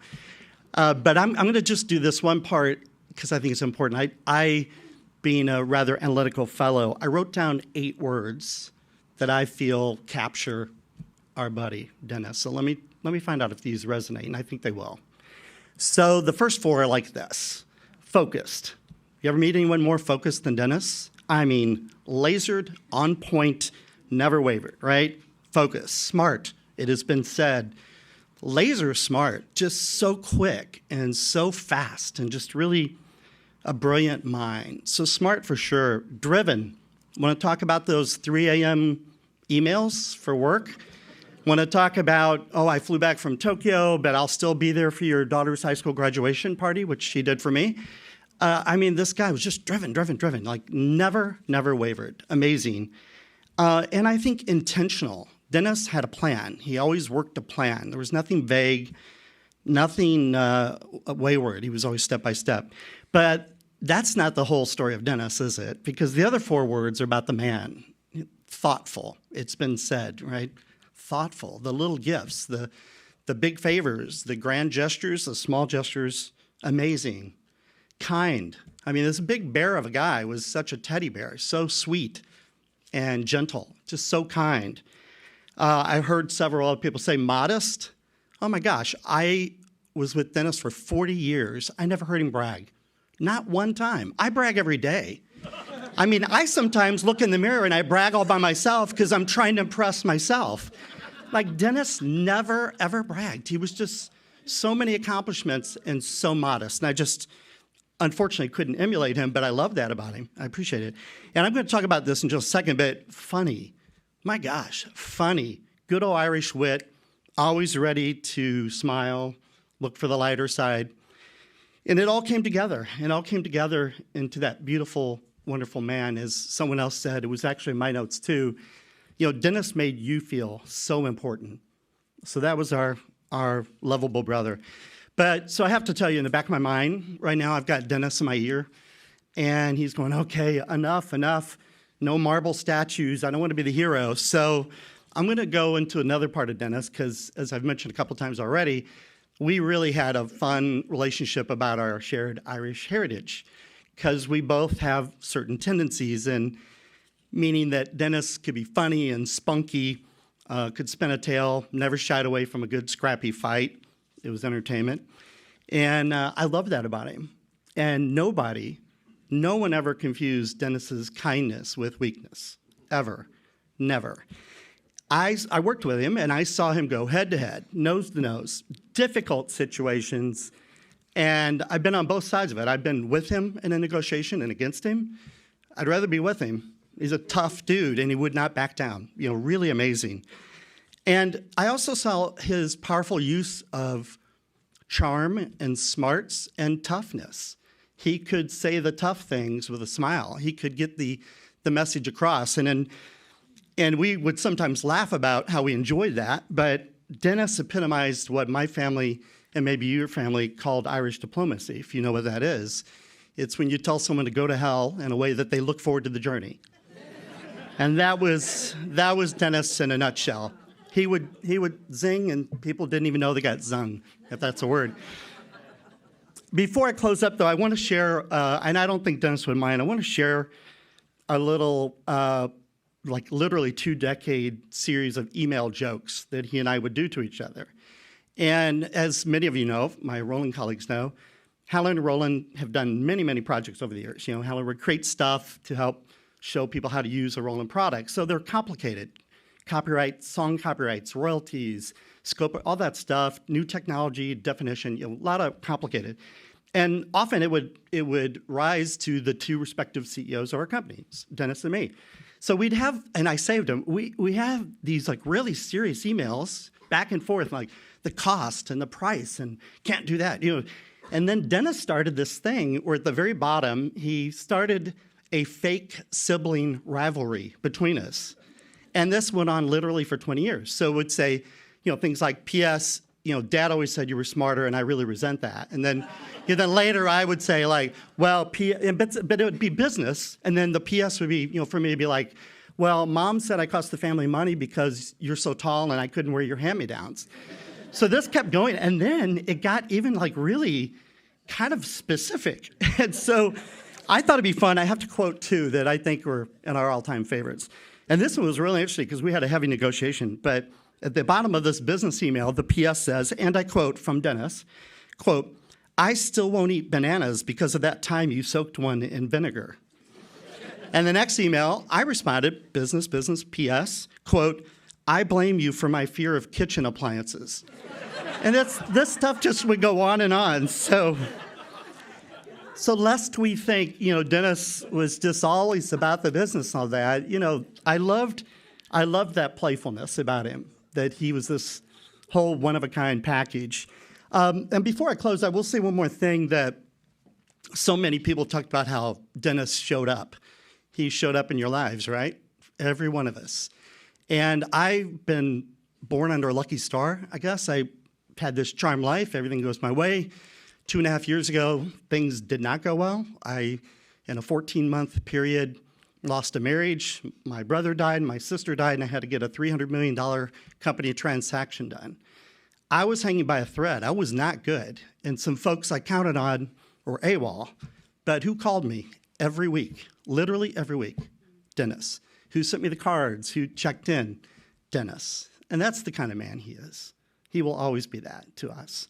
But I'm going to just do this one part because I think it's important. I, being a rather analytical fellow, I wrote down 8 words that I feel capture our buddy, Dennis. So let me find out if these resonate, and I think they will. So the first 4 are like this. Focused. You ever meet anyone more focused than Dennis? I mean, lasered, on point, never wavered, right? Focus. Smart. It has been said. Laser smart. Just so quick and so fast and just really a brilliant mind. So smart for sure. Driven. Want to talk about those 3 a.m. emails for work? Want to talk about, I flew back from Tokyo, but I'll still be there for your daughter's high school graduation party, which she did for me. This guy was just driven, like never wavered. Amazing. And I think intentional. Dennis had a plan. He always worked a plan. There was nothing vague, nothing wayward. He was always step by step. But that's not the whole story of Dennis, is it? Because the other 4 words are about the man. Thoughtful, it's been said, right? Thoughtful, the little gifts, the big favors, the grand gestures, the small gestures, amazing. Kind. This big bear of a guy was such a teddy bear, so sweet and gentle, just so kind. I heard several other people say modest. Oh my gosh, I was with Dennis for 40 years. I never heard him brag. Not one time. I brag every day. I sometimes look in the mirror and I brag all by myself because I'm trying to impress myself. Like Dennis never, ever bragged. He was just so many accomplishments and so modest. And I just, unfortunately, couldn't emulate him, but I love that about him. I appreciate it. And I'm going to talk about this in just a second, but funny. My gosh, funny. Good old Irish wit, always ready to smile, look for the lighter side. And it all came together. It all came together into that beautiful, wonderful man. As someone else said, it was actually in my notes too. Dennis made you feel so important. So that was our lovable brother. But so I have to tell you, in the back of my mind right now, I've got Dennis in my ear, and he's going, okay, enough. No marble statues. I don't want to be the hero. So I'm going to go into another part of Dennis because, as I've mentioned a couple times already, we really had a fun relationship about our shared Irish heritage because we both have certain tendencies, and meaning that Dennis could be funny and spunky, could spin a tale, never shied away from a good scrappy fight. It was entertainment. And I love that about him. And no one ever confused Dennis's kindness with weakness, ever, never. I worked with him, and I saw him go head-to-head, nose-to-nose, difficult situations, and I've been on both sides of it. I've been with him in a negotiation and against him. I'd rather be with him. He's a tough dude, and he would not back down. Really amazing. And I also saw his powerful use of charm and smarts and toughness. He could say the tough things with a smile. He could get the message across. And we would sometimes laugh about how we enjoyed that, but Dennis epitomized what my family and maybe your family called Irish diplomacy, if you know what that is. It's when you tell someone to go to hell in a way that they look forward to the journey. And that was Dennis in a nutshell. He would zing, and people didn't even know they got zung, if that's a word. Before I close up, though, I want to share, and I don't think Dennis would mind, I want to share a little, like literally 2-decade series of email jokes that he and I would do to each other. And as many of you know, my Roland colleagues know, Houlihan and Roland have done many, many projects over the years. You know, Houlihan would create stuff to help show people how to use a Roland product. So they're complicated. Copyright, song copyrights, royalties, scope, all that stuff, new technology, definition, you know, a lot of complicated. And often it would rise to the two respective CEOs of our companies, Dennis and me. So we'd have, and I saved them, we have these like really serious emails back and forth, like the cost and the price and can't do that, you know. And then Dennis started this thing where at the very bottom, he started a fake sibling rivalry between us. And this went on literally for 20 years. So it would say, you know, things like, P.S., you know, Dad always said you were smarter, and I really resent that. And then, you know, then later I would say, like, well, but it would be business. And then the P.S. would be, you know, for me to be like, well, Mom said I cost the family money because you're so tall and I couldn't wear your hand-me-downs. So this kept going. And then it got even, like, really kind of specific. And so I thought it'd be fun. I have to quote two that I think were in our all-time favorites. And this one was really interesting because we had a heavy negotiation. But at the bottom of this business email, the PS says, and I quote from Dennis, quote, I still won't eat bananas because of that time you soaked one in vinegar. And the next email, I responded, business, PS, quote, I blame you for my fear of kitchen appliances. And this stuff just would go on and on. So lest we think, you know, Dennis was just always about the business and all that, you know, I loved that playfulness about him, that he was this whole one-of-a-kind package. And before I close, I will say one more thing that so many people talked about how Dennis showed up. He showed up in your lives, right? Every one of us. And I've been born under a lucky star, I guess. I had this charmed life. Everything goes my way. 2.5 years ago, things did not go well. I, in a 14-month period, lost a marriage. My brother died, my sister died, and I had to get a $300 million company transaction done. I was hanging by a thread. I was not good. And some folks I counted on were AWOL. But who called me every week? Literally every week? Dennis. Who sent me the cards? Who checked in? Dennis. And that's the kind of man he is. He will always be that to us.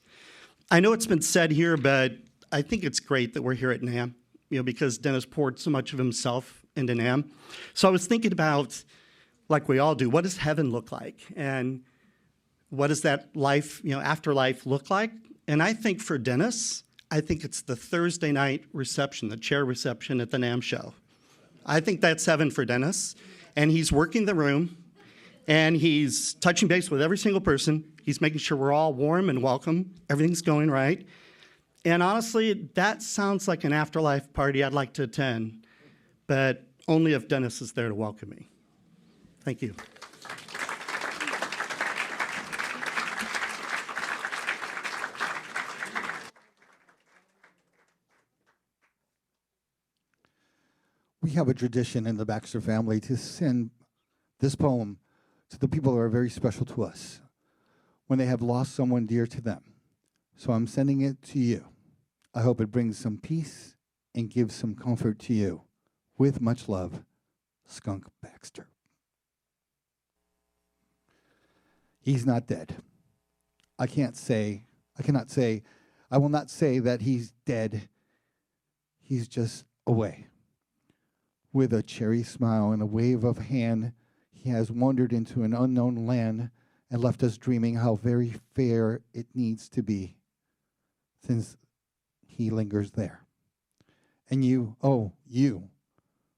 I know it's been said here, but I think it's great that we're here at NAMM, you know, because Dennis poured so much of himself into NAMM. So I was thinking about, like we all do, what does heaven look like? And what does that life, you know, afterlife look like? And I think for Dennis, I think it's the Thursday night reception, the chair reception at the NAMM show. I think that's heaven for Dennis. And he's working the room, and he's touching base with every single person. He's making sure we're all warm and welcome. Everything's going right. And honestly, that sounds like an afterlife party I'd like to attend, but only if Dennis is there to welcome me. Thank you. We have a tradition in the Baxter family to send this poem to the people that are very special to us when they have lost someone dear to them. So I'm sending it to you. I hope it brings some peace and gives some comfort to you. With much love, Skunk Baxter. He's not dead. I will not say that he's dead. He's just away. With a cherry smile and a wave of hand, he has wandered into an unknown land and left us dreaming how very fair it needs to be, since he lingers there. And you, oh, you,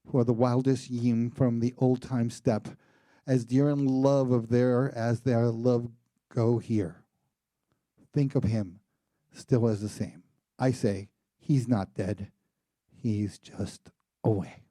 who are the wildest yeam from the old-time steppe, as dear in love of there as their love go here. Think of him still as the same. I say, he's not dead. He's just away.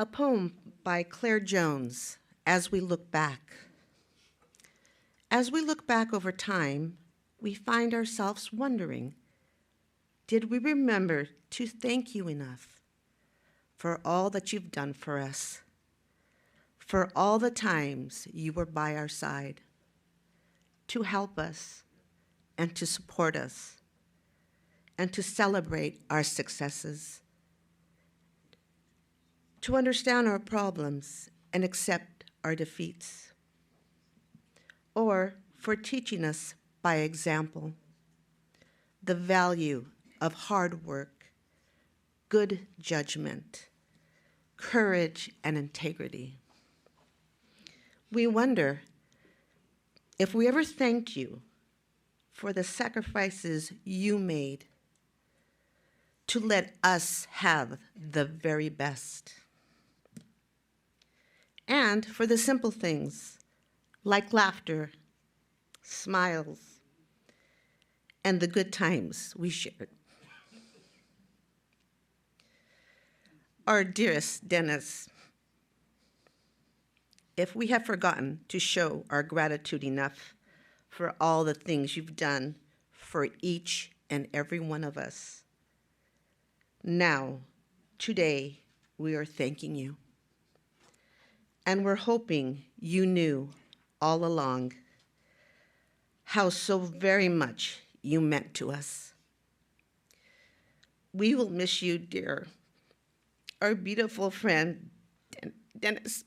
A poem by Claire Jones, As We Look Back. As we look back over time, we find ourselves wondering, did we remember to thank you enough for all that you've done for us, for all the times you were by our side, to help us and to support us, and to celebrate our successes, to understand our problems and accept our defeats, or for teaching us by example the value of hard work, good judgment, courage, and integrity. We wonder if we ever thanked you for the sacrifices you made to let us have the very best. And for the simple things like laughter, smiles, and the good times we shared. Our dearest Dennis, if we have forgotten to show our gratitude enough for all the things you've done for each and every one of us, now, today, we are thanking you. And we're hoping you knew all along how so very much you meant to us. We will miss you, dear. Our beautiful friend, Dennis.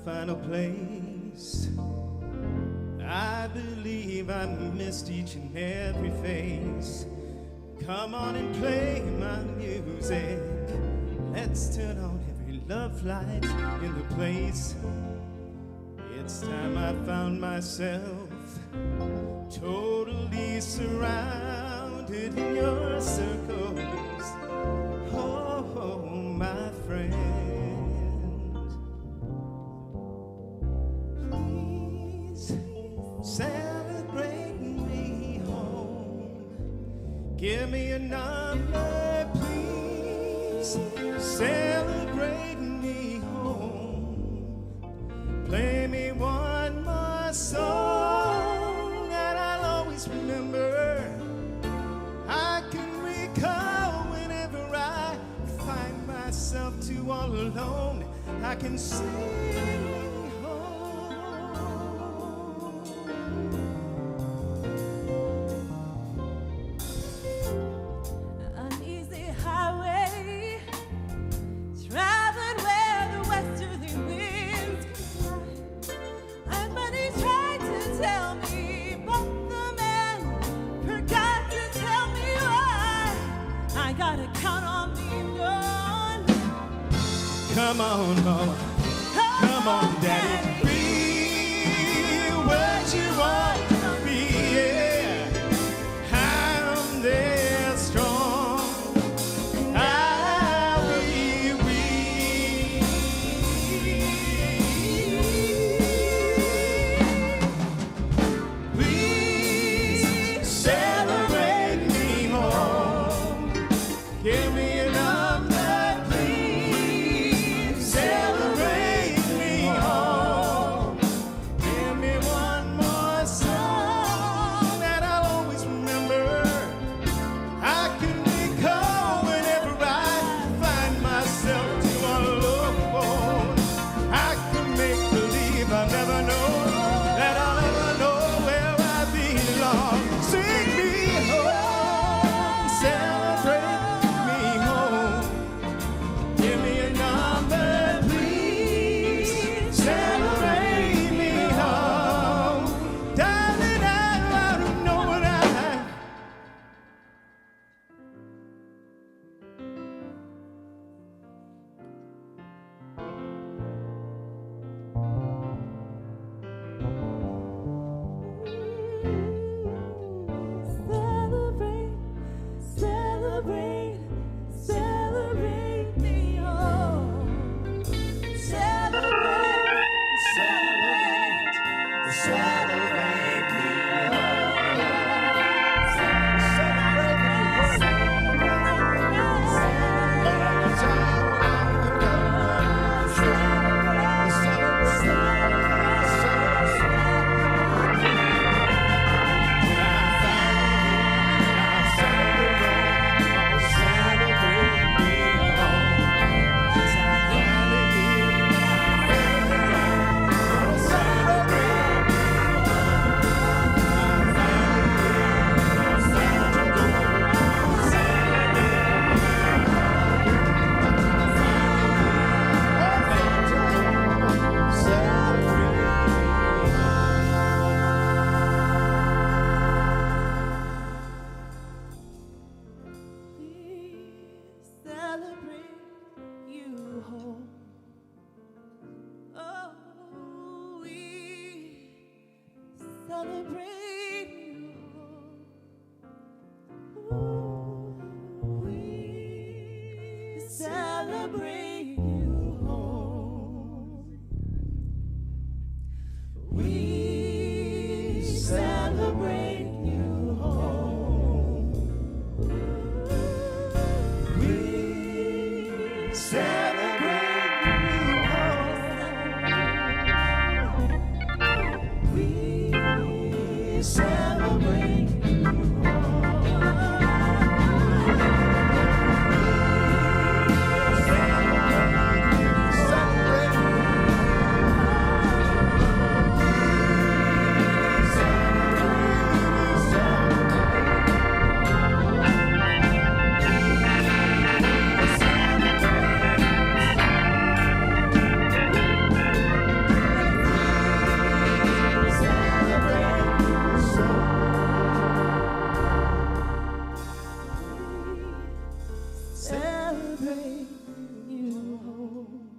Final place. I believe I missed each and every face. Come on and play my music. Let's turn on every love light in the place. It's time I found myself totally surrounded in your circles. Oh, my friend. Celebrate me home. Give me a number, please. Celebrate me home. Play me one more song that I'll always remember. I can recall whenever I find myself too all alone. I can sing. Come on, mama. Come on, daddy. Breathe celebrate you home. We celebrate you home. We celebrate you home. We celebrate you home. We celebrate you celebrate you home.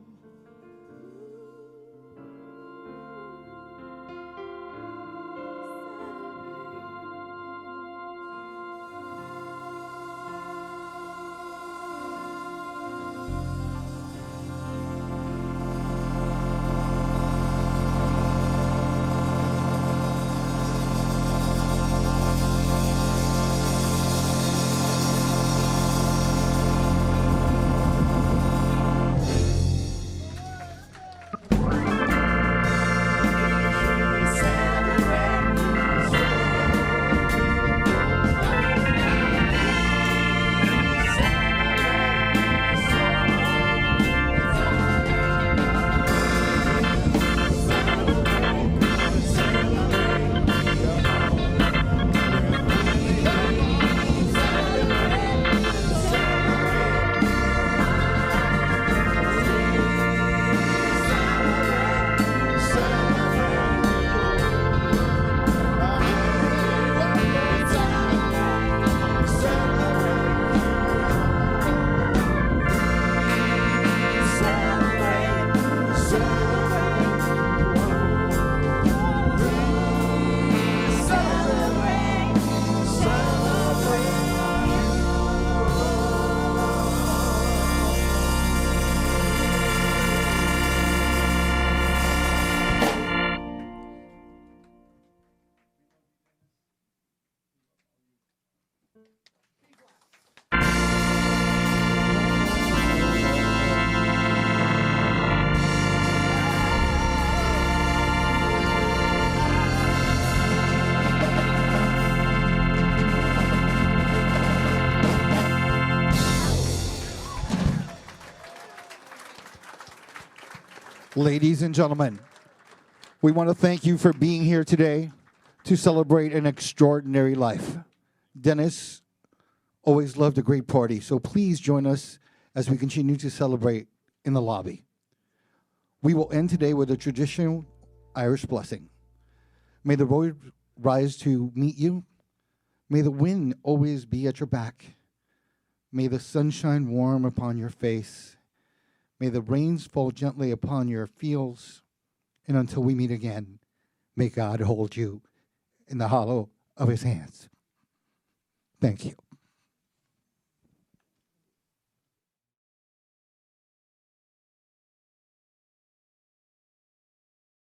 Ladies and gentlemen, we want to thank you for being here today to celebrate an extraordinary life. Dennis always loved a great party, so please join us as we continue to celebrate in the lobby. We will end today with a traditional Irish blessing. May the road rise to meet you. May the wind always be at your back. May the sun shine warm upon your face. May the rains fall gently upon your fields. And until we meet again, may God hold you in the hollow of his hands. Thank you.